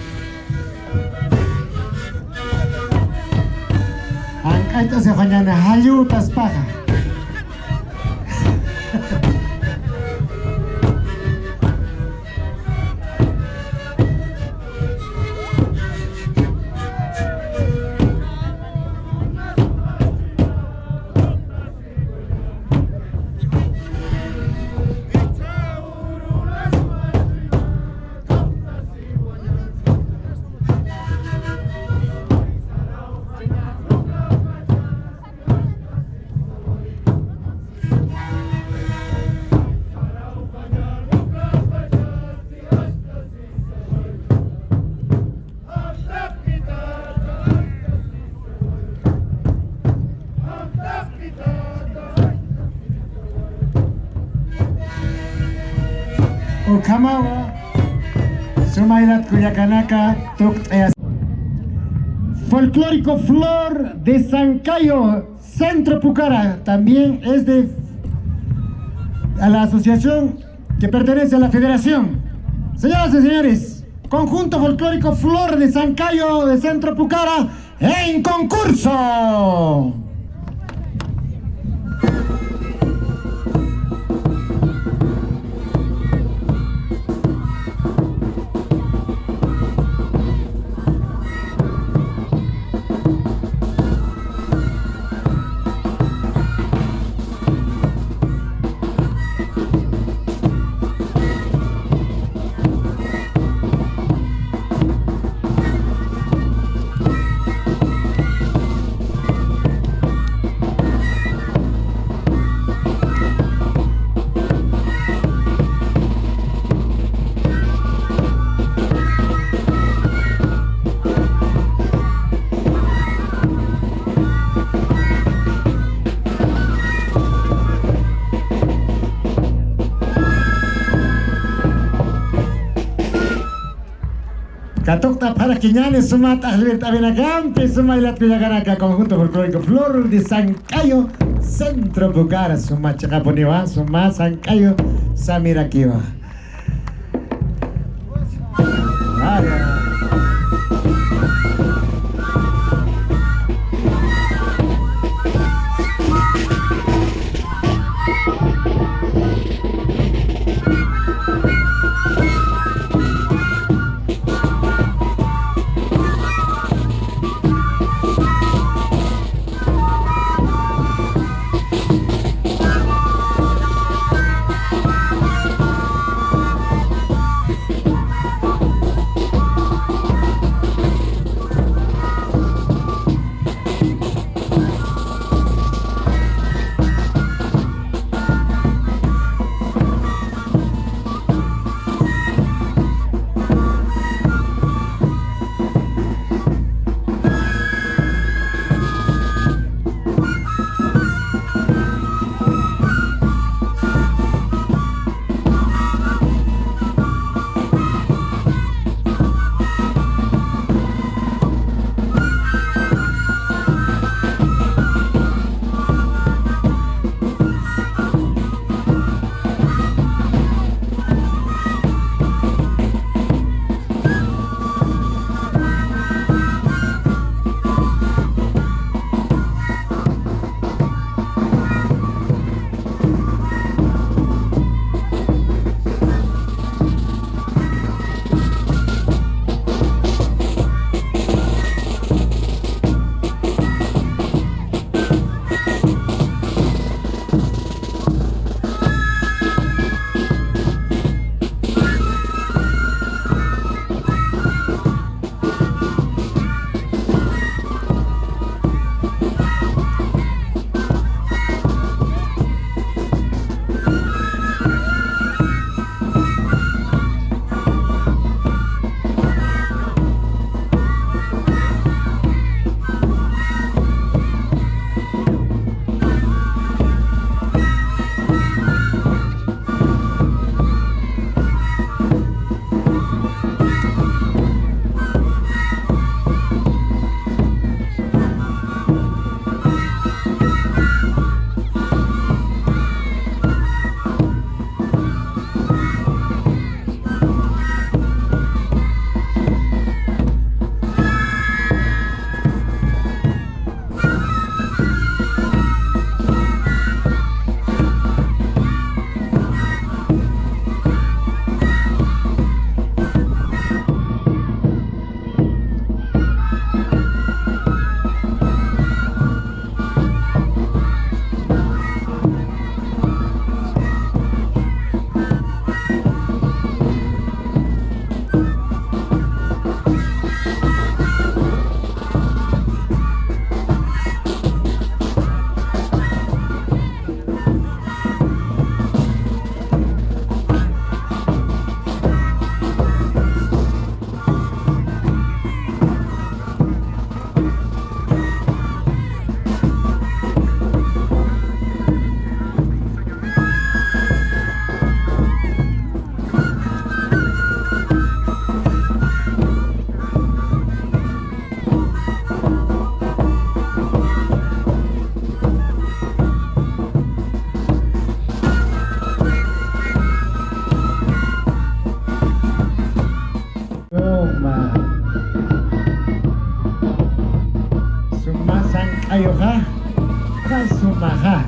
Ancaita se fañana, Hayutas Paja. Ukamawa, Sumairat Cuyacanaka, folclórico Flor de Sancayo, Centro Pucara, también es de a la asociación que pertenece a la federación. Señoras y señores, conjunto folclórico Flor de Sancayo de Centro Pucara en concurso. Catocta para Quiñanes, Sumat Alberta Benacampe, Sumailat Villagaraka, conjunto folclórico Flor de Sancayo, Centro Pucara, Sumat Chacaponiva, Sumat Sancayo, Samiraquiva. Sumasan ayoha, Kasumaha.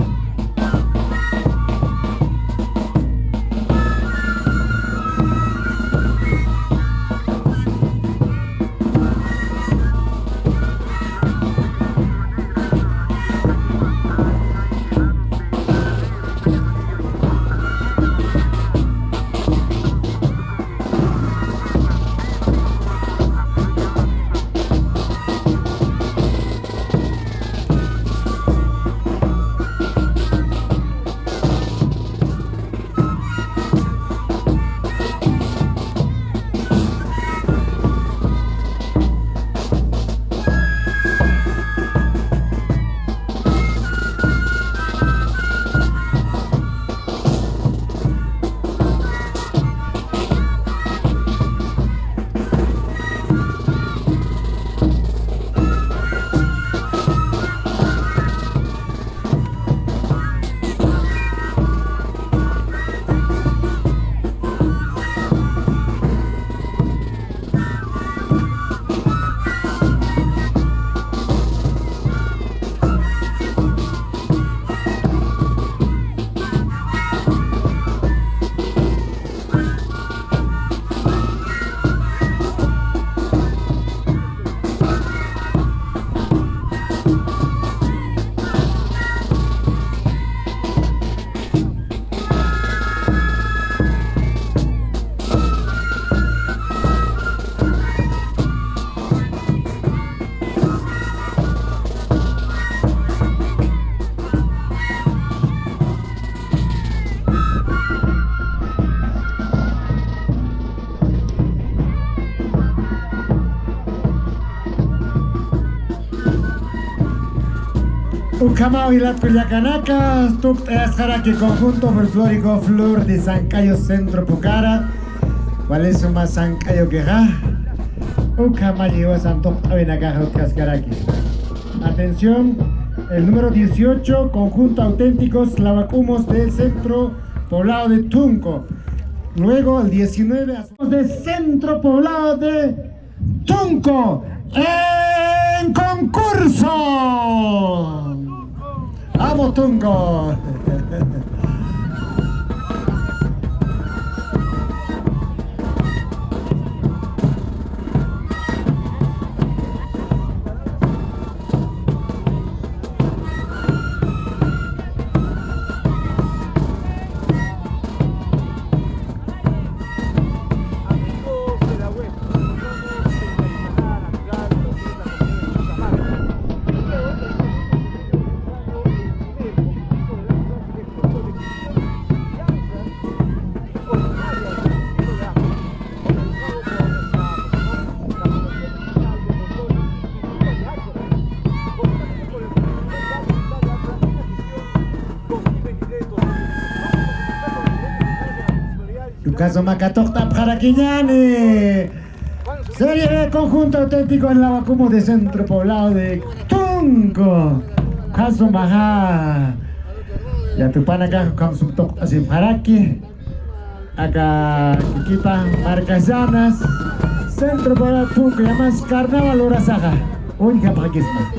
Ucamao y las Culiacanacas, Tuktasaraki Conjunto Folclórico Flor de Sancayo Centro Pucara, ¿cuál es su más Sancayo queja? Ucama llegó a Santo Abenacaja Cascaraki. Atención, el número 18, Conjunto Auténticos Lavacumos del Centro Poblado de Tunco. Luego el 19, de Centro Poblado de Tunco en concurso. ¡Vamos, Tunco! Caso Macatocta Jaraquiñane. Serie de Conjunto Auténtico en Lavacumo de Centro Poblado de Tunco. Caso Maja. Ya tu pan acá con su toc así Jaraqui. Acá Quiquipa, Marcas Llanas. Centro Poblado de Tunco. Llamas Carnaval Urasaja. Única paquisma.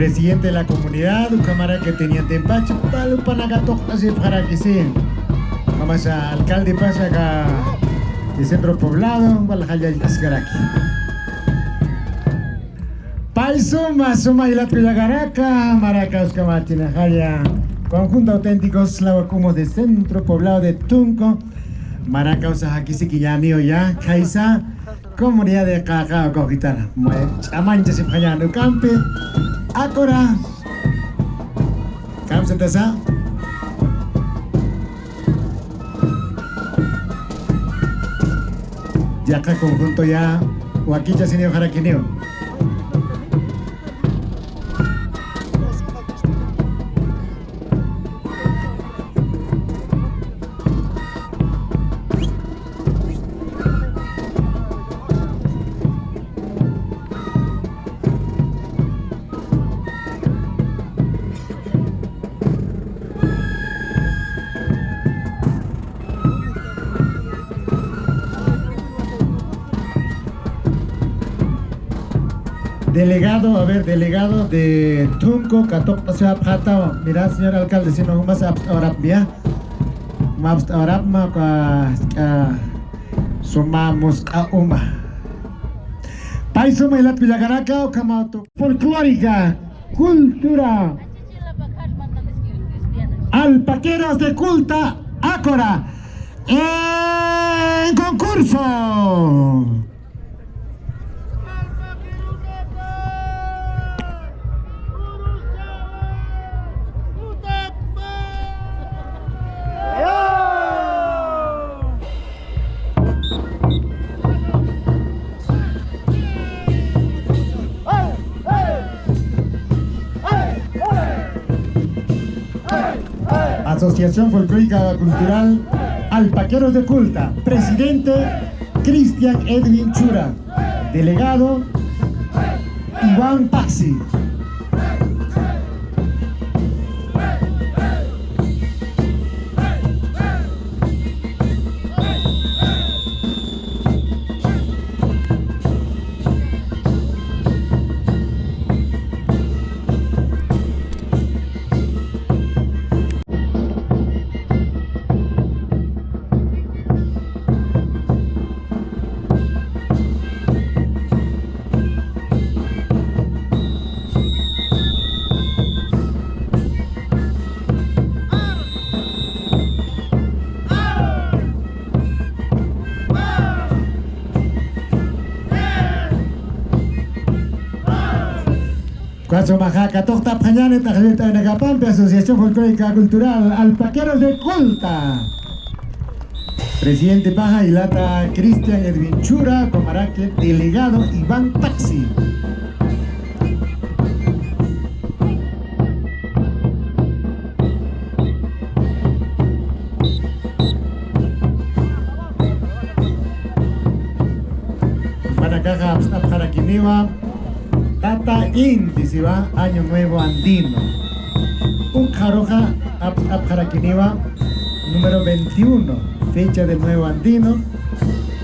presidente de la comunidad, cámara que tenía tempacho, palo panagato, así para que sea. Vamos a alcalde pasa acá de centro poblado, Valhalla y Asgaraki. Paisuma, Suma y la Tuyagaraca, Maracas, Camatina, Jaya, conjunto auténticos lavacumos de centro poblado de Tunco, Maracas, aquí sí que ya mío ya, Kaisa, comunidad de Cacao, Cogitana, Amancha, se falla no campe, Acora, Camsa Tasa. Ya acá conjunto ya, Huaquicha, Sinio, Jaraquineo. Delegado, a ver, delegado de Tunco, Catok, Paseo Pata, mira, señor alcalde, si no más ahora ya, más ahora sumamos a uma. Paisuma y la Tuyagaraca o Camauto, folclórica, cultura, alpaqueros de culta, Ácora, en concurso. Asociación Folclórica Cultural Alpaqueros de Culta, presidente Cristian Edwin Chura, delegado Iván Paxi. Cuatro Majaca, Torta Pañane, Tarjeta de Nagapampe, Asociación Folclórica Cultural Alpaqueros de Culta. Presidente Paja y Lata Cristian Edwin Chura, Comaraque, delegado Iván Taxi. Manacaja, Abstapjaraquiniwa. Data Índice, va, Año Nuevo Andino. Un Jaroja Abjaraquiniwa, número 21, fecha del Nuevo Andino.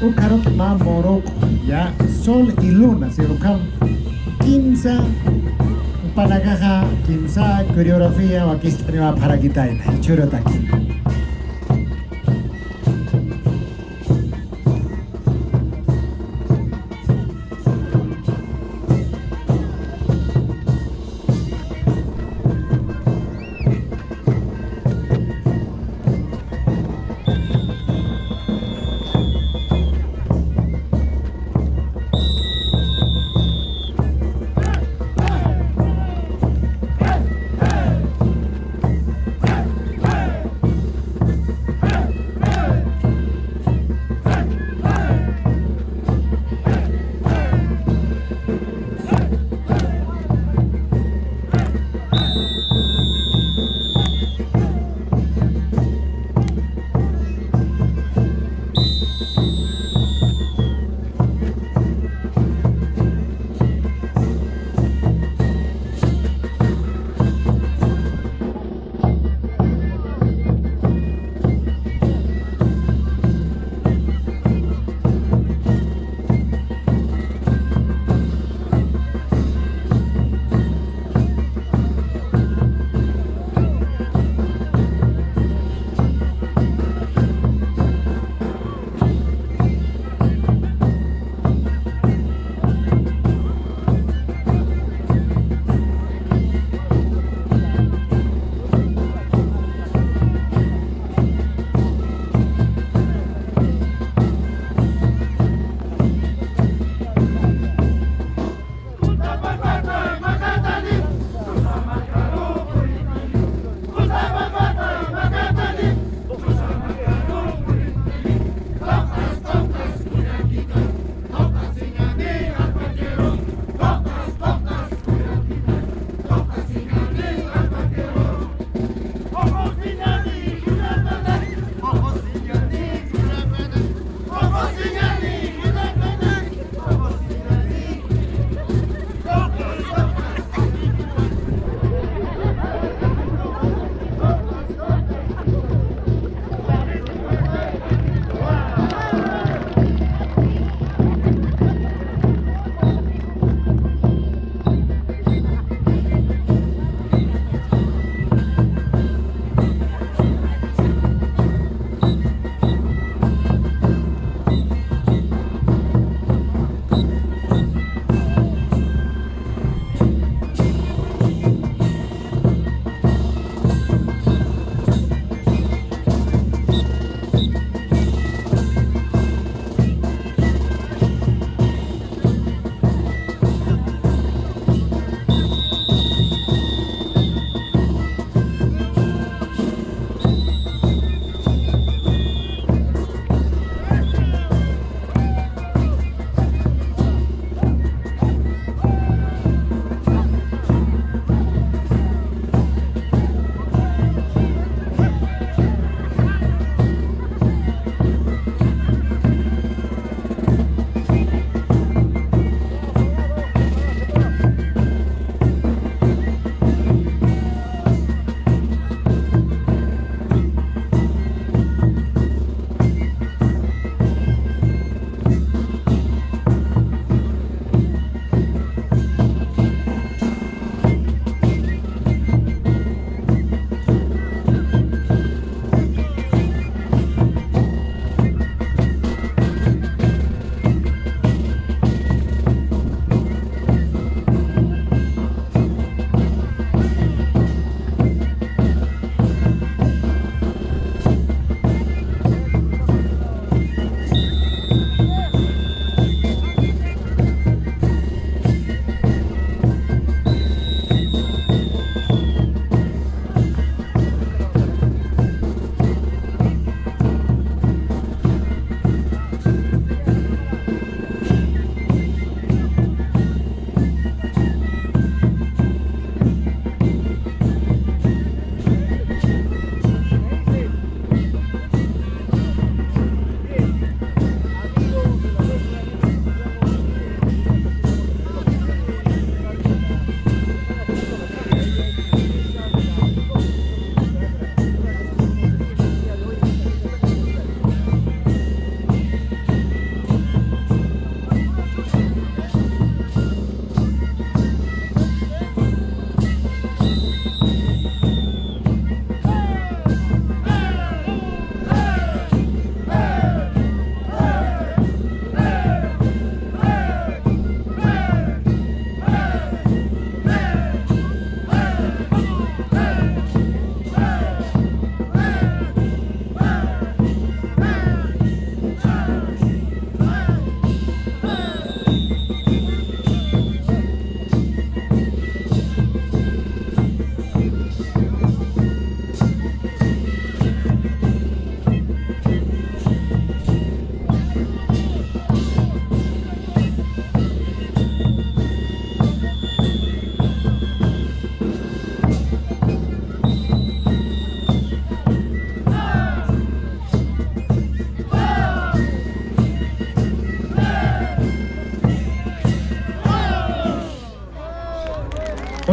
Un Jaroja Morocco, ya, Sol y Luna, se buscan 15, un Panagaja, 15, coreografía, o aquí está para quitarla, y Churotaki.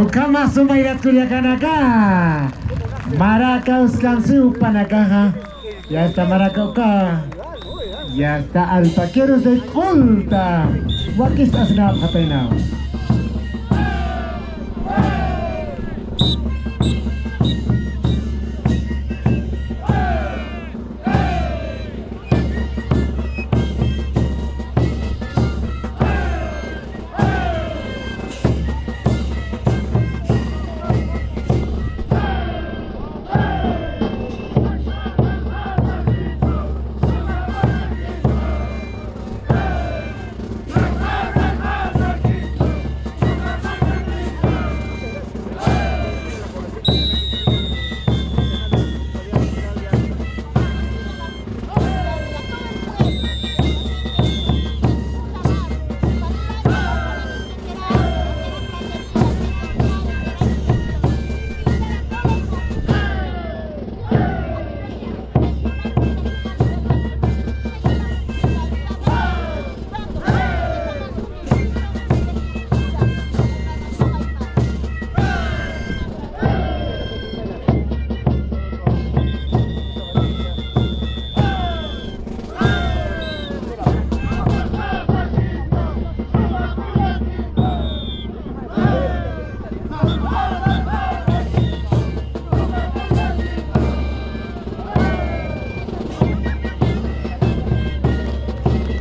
Ukama Sumairat Culiacanacá. Maracaus Cansu Panacaja. Ya está Maracauca. Ya está Alpaqueros de Culta. What is us now happening now?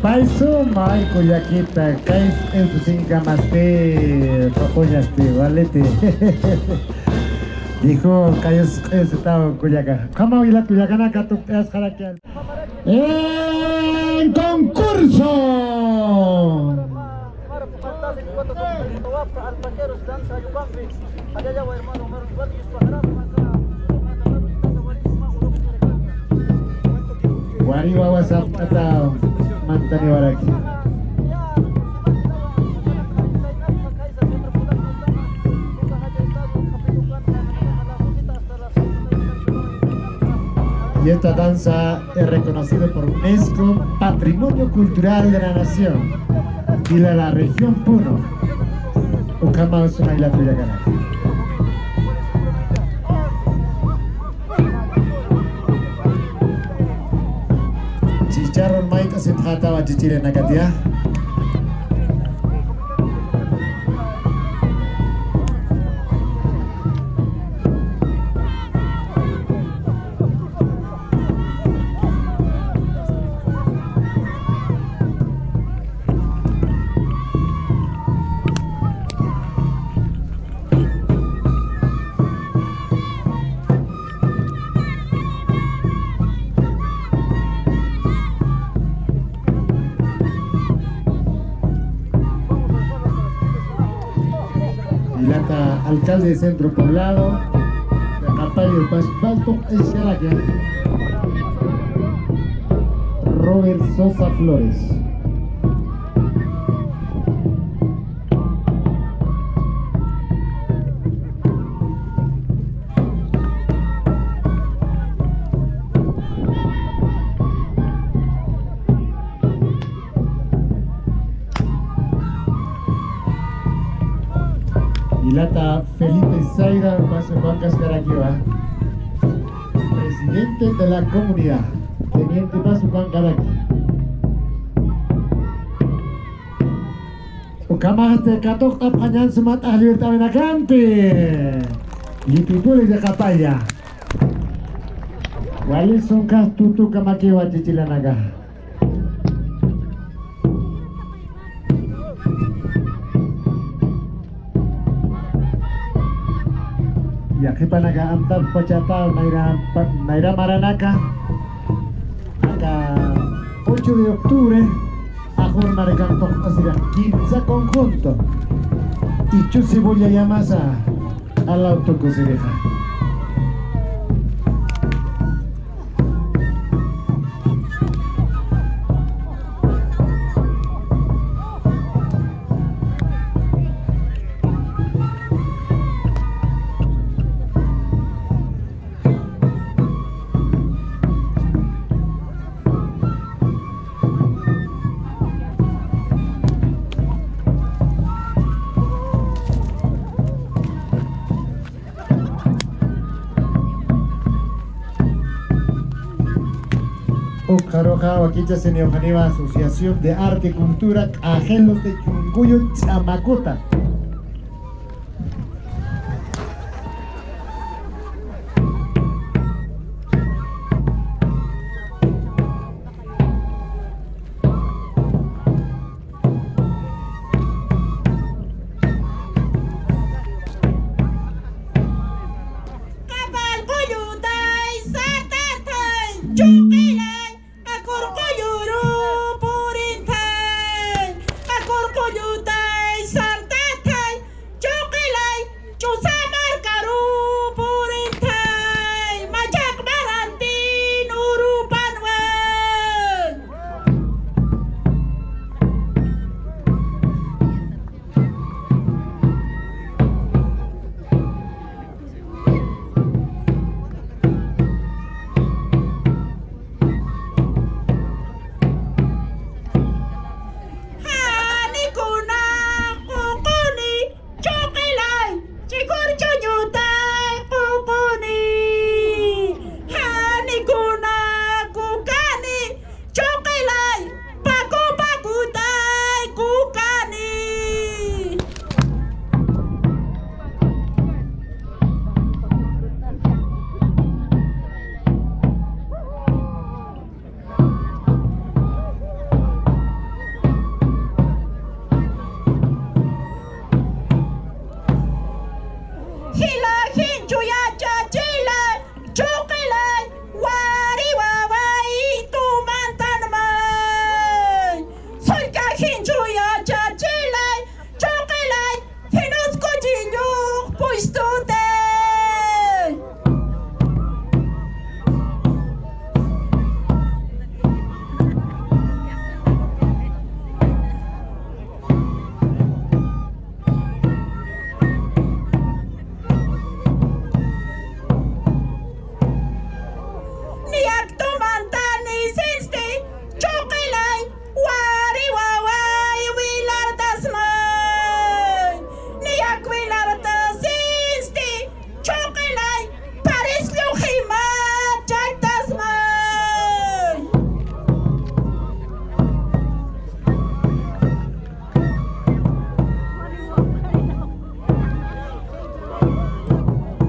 Paisuma y Cuyaquita, Cais en su cinca más te papoñaste, valete. Dijo Cayos estaba en Cuyaca. ¿Cómo hoy la Cuyacana que tú peas jaraquear? ¡En concurso! Guariwa WhatsApp atau Mantani Waraki. Y esta danza es reconocida por UNESCO Patrimonio Cultural de la Nación y de la región Puno. Ukama Usuma y la Cuyacana. Chicharron Maita se trataba chichire nakatia. Alcalde de Centro Poblado, de Capayo Paspalto, Robert Sosa Flores. Ilata Felipe Zaira, paso Juan Cascaraquiva, presidente de la comunidad, teniente paso Juan Caraqui. Ukamahte katok tapanyan sumat ahli wirtawina kampi, lipipuli de Capaya. Wali sungkah tutu kamakiwa cicilanaga. Yaki panaga-antab pachata Naira Maranaka acá 8 de octubre a jornada de canto será 15 conjunto y chusi voy a llamar al autocosereja. Caroja, Waquicha, Seniojaneva, Asociación de Arte y Cultura, Ajelos de Chunguyo, Chamacota.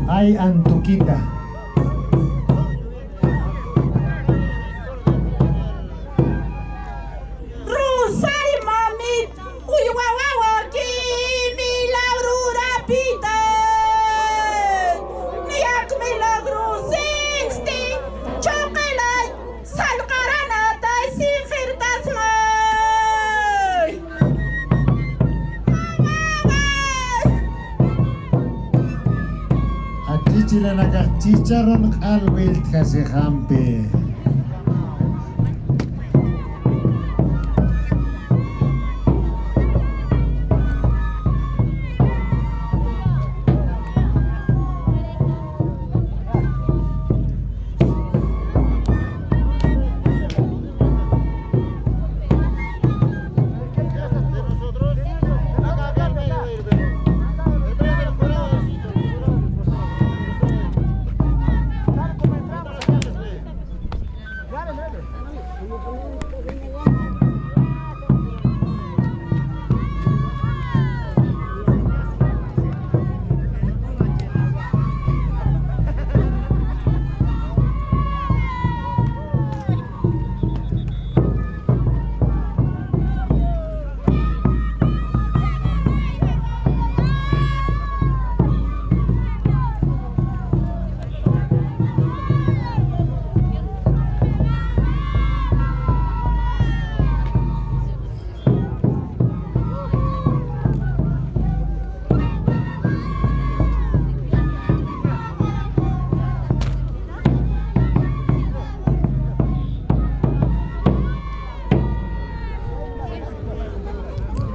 Ay, Antuquita. Rosario mamit, uy guaguaguá aquí, milagro rapita. Niak milagro sexti, chocolate, sal caranata y sijirtas may. Achichilanaka chicharron alwil kasejampe.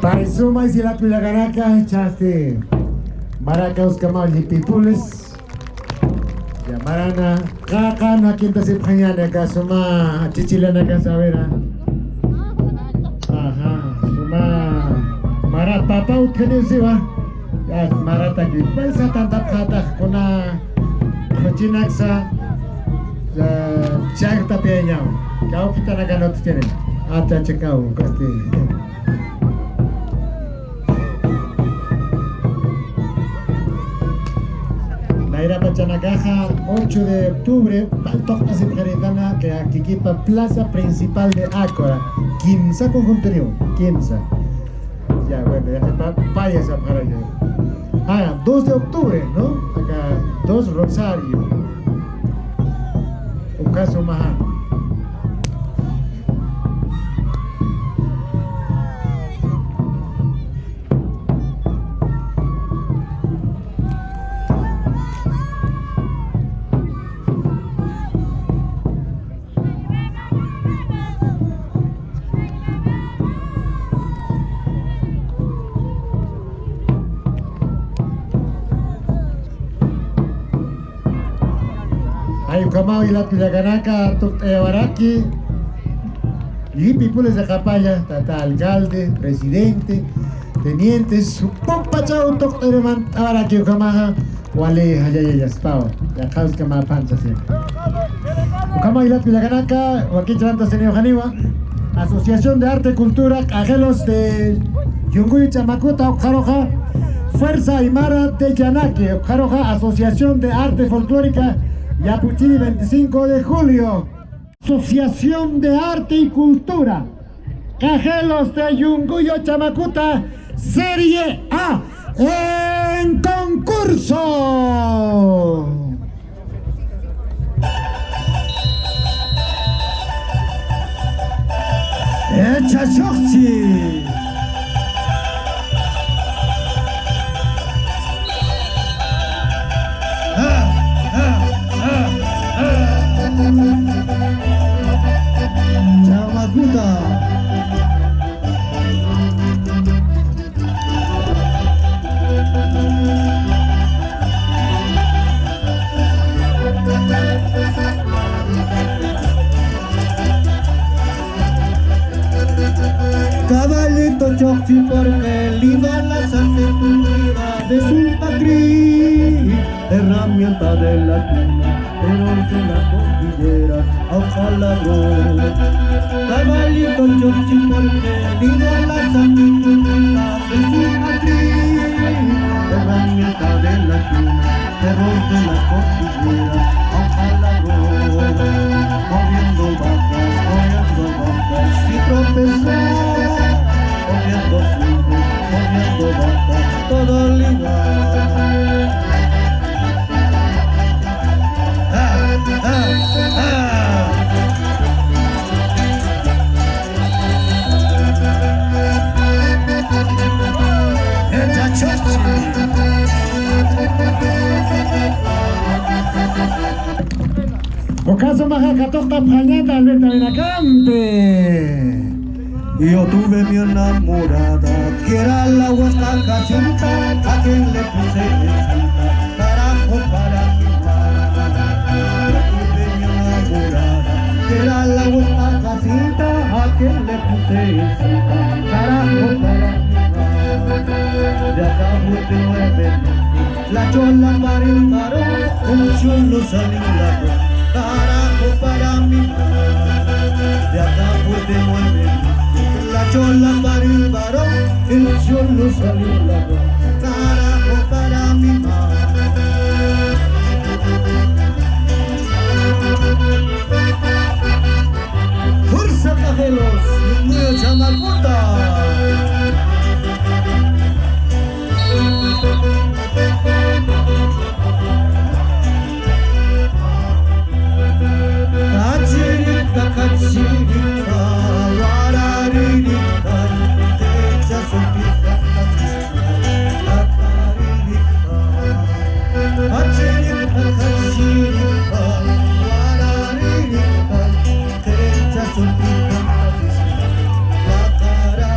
Parizuma y la Pilaganaca, chaste Maracaus Camal Pipules, Yamarana, Kaka, no aquí en Pañana, Casuma, Chichilana Casavera. Ajá, Suma, Marapapa, Utenesiva, Marata, Pensa tanta Kata, Kona, Cochinaxa, Chagta peñao. Kau kita nak ganot tiene. Ata chekau kasti. Naira Pachanagaja, 8 de octubre, Paltocna Sipjaritana, que aquí equipa plaza principal de Ácora. Quimsa conjuntorio, Quimsa. Ya, bueno, ya está payas para allá. Ah, 2 de octubre, ¿no? Acá, 2 Rosario. Un caso más. Kamau y la Tuyaganaka, Baraki, y pipules de Japaya, tata alcalde, presidente, tenientes, su pompa chau, Toktereman, Baraki, Kamaha, Wale, Hayayaspao, la Haus Kama Pancha, Kamau y la Tuyaganaka, Joaquín Chananta, señor Janiwa, Asociación de Arte y Cultura, Cajelos de Yunguy Chamacuta, Okjaroja, Fuerza Aymara de Yanaki, Okjaroja, Asociación de Arte Folclórica, Yapuchiri, 25 de julio. Asociación de Arte y Cultura. Cajelos de Yunguyo Chamacuta, Serie A en concurso. Echa Shoxi. Chamacuta. Caballito Choxi, porque liga la sabiduría de su patria, herramienta de la tuna, pero de la cordillera, ojalá. Caballito Choxi, porque liga la sabiduría de su patria, herramienta de la tuna, pero de la cordillera, ojalá. Moviendo vacas, si tropezar. Moviendo vacas, todo igual. Ocaso Majacatorta Prañata, Alberta Benacampe. Yo tuve mi enamorada, que era la Huasteca Cinta, a quien le puse cinta, carajo para mi mamá. Yo tuve mi enamorada, que era la Huasteca Cinta, a quien le puse cinta, carajo para mi mamá. De acá de 9 meses, la chola para el varón, el chulo salió la voz, carajo para mi mamá. De acá de 9 meses. La chola para el varón, el cholo salió la voz, carajo para mi madre. Fuerza Cajelos, muy Chamacuta. Kachirita, kachirita, wararita, techa sopita, kakarita. Kachirita, kachirita, wararita, techa sopita, kakarita.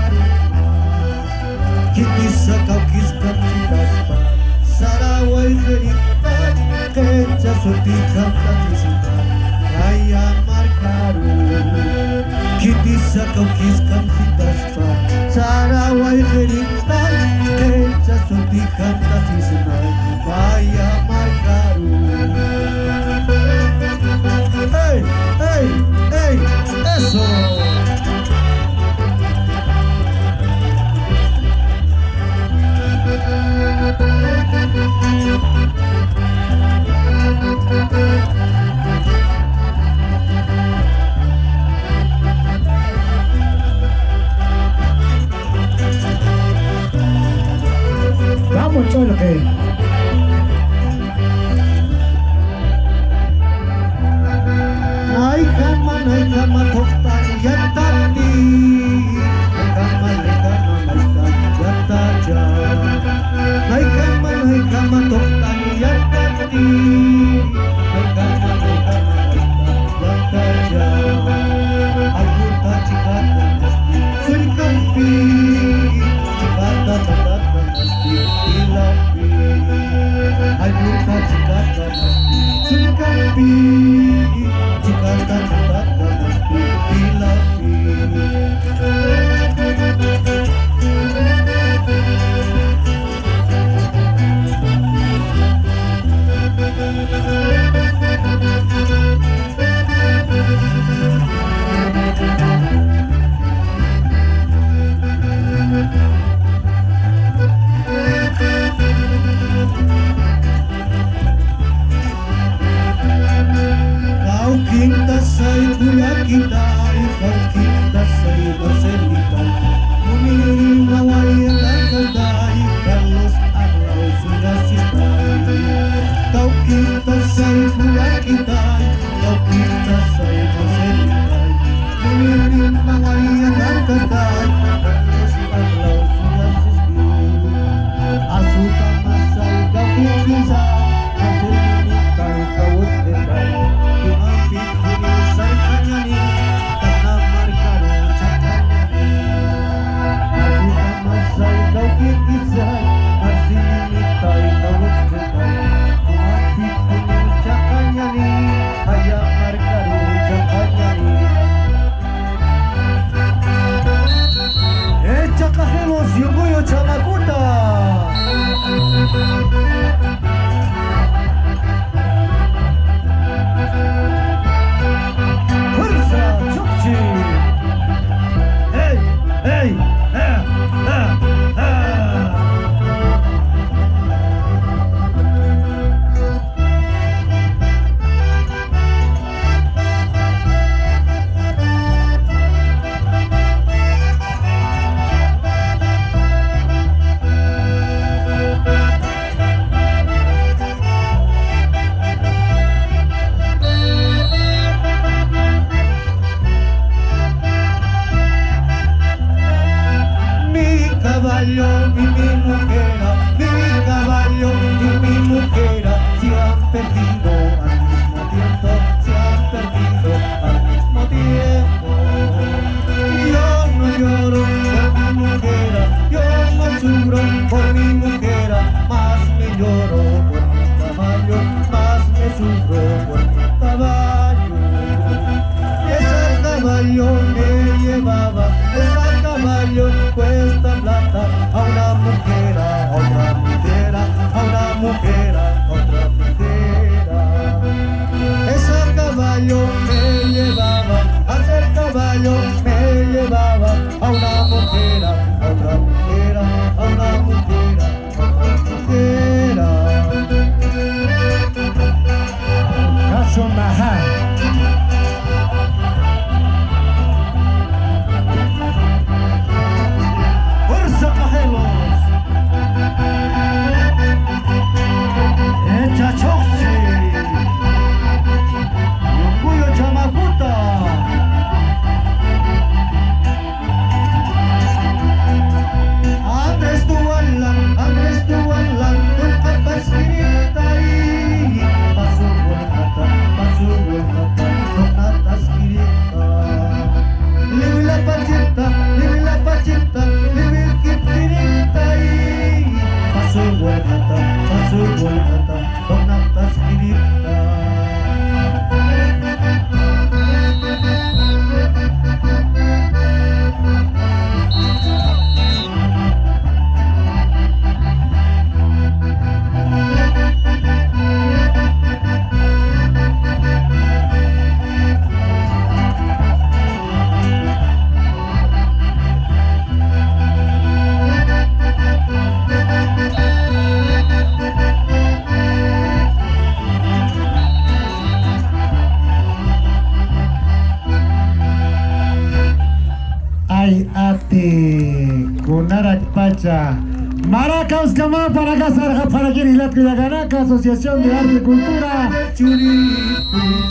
Maracas Camá para casa para quien y la Cuyaganaca, Asociación de Arte y Cultura.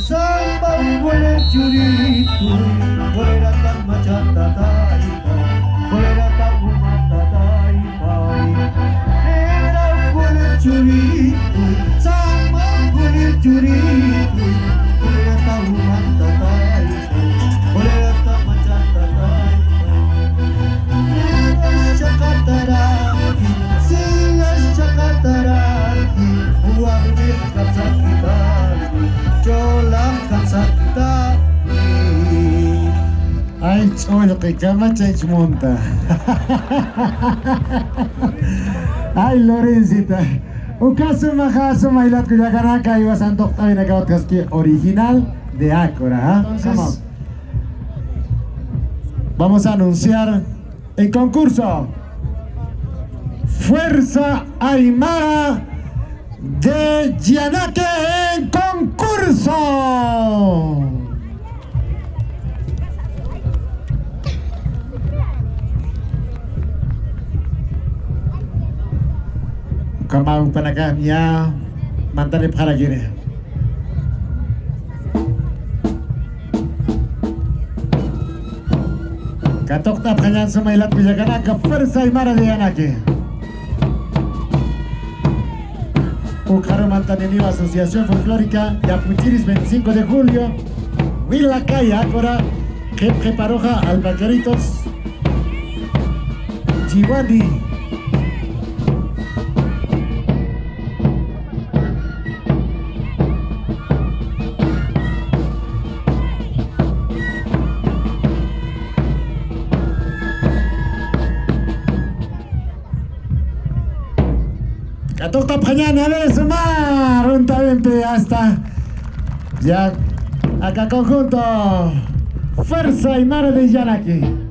Samba, Ay, chulqui, camachach monta. Ay, Lorencita. Ucaso majazo, mailat cuyacanaka, iba santo también acá original de Ácora. ¿Ah? Entonces, vamos a anunciar el concurso. Fuerza Aymara de Llanaque en concurso. Kamau panakam ya mantan para gini. Katok tap kanyan sumailat pijakan ke Fuerza Aymara de Llanaque. Ukaro mantan ini Asociación Folclórica de Apuchiris 25 de julio. Huila Calla Ácora que preparoja al Vaqueritos Chihuandi. Katok tap kanyan, a ver, sumar un talente hasta ya acá conjunto Fuerza Aymara de Llanaque.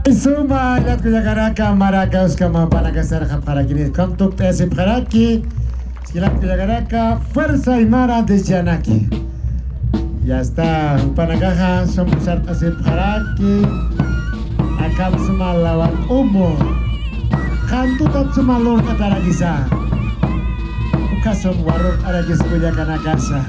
Suma ilat kuyagaraka marakaus kama panagasar para kini kontuk pesi paraki silat kuyagaraka fuerza y mara de Janaki. Ya está panagaja son pusar así paraki akam suma lawan umum kantu tak suma lor katara gisa ukasom warur aragis kuyaganakasa.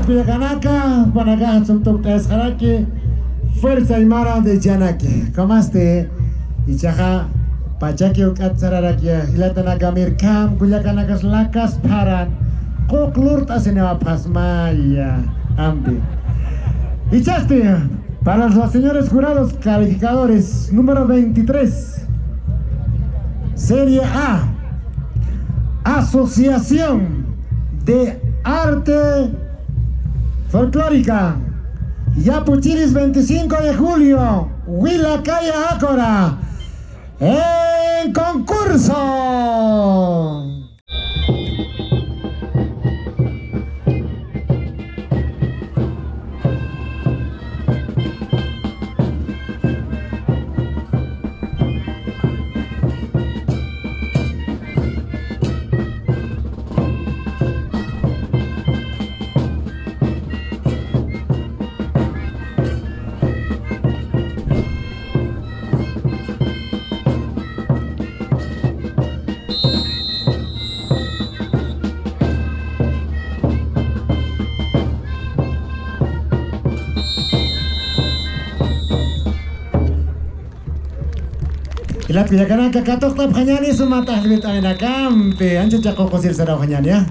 Kuyaganaka, Panagaha Sumtuk Tes Haraki, Fuerza y Mara de Janaki. Kamaste, Ichaha, Pachaki Ukat Sararakia, Hilatanaga Mirkam, Kuyaganakas Lakas Paran, Koklurt Aseneva Pasmaya, Ambi. Ichaste, para los señores jurados calificadores, número 23, Serie A, Asociación de Arte Folclórica, Yapuchiris 25 de julio, Huilacaya Ácora, en concurso. Ilat Kuyaganaka katok tap kanyani sumatah limit ay nakampi. Anjo jako kusir sa daw kanyan ya.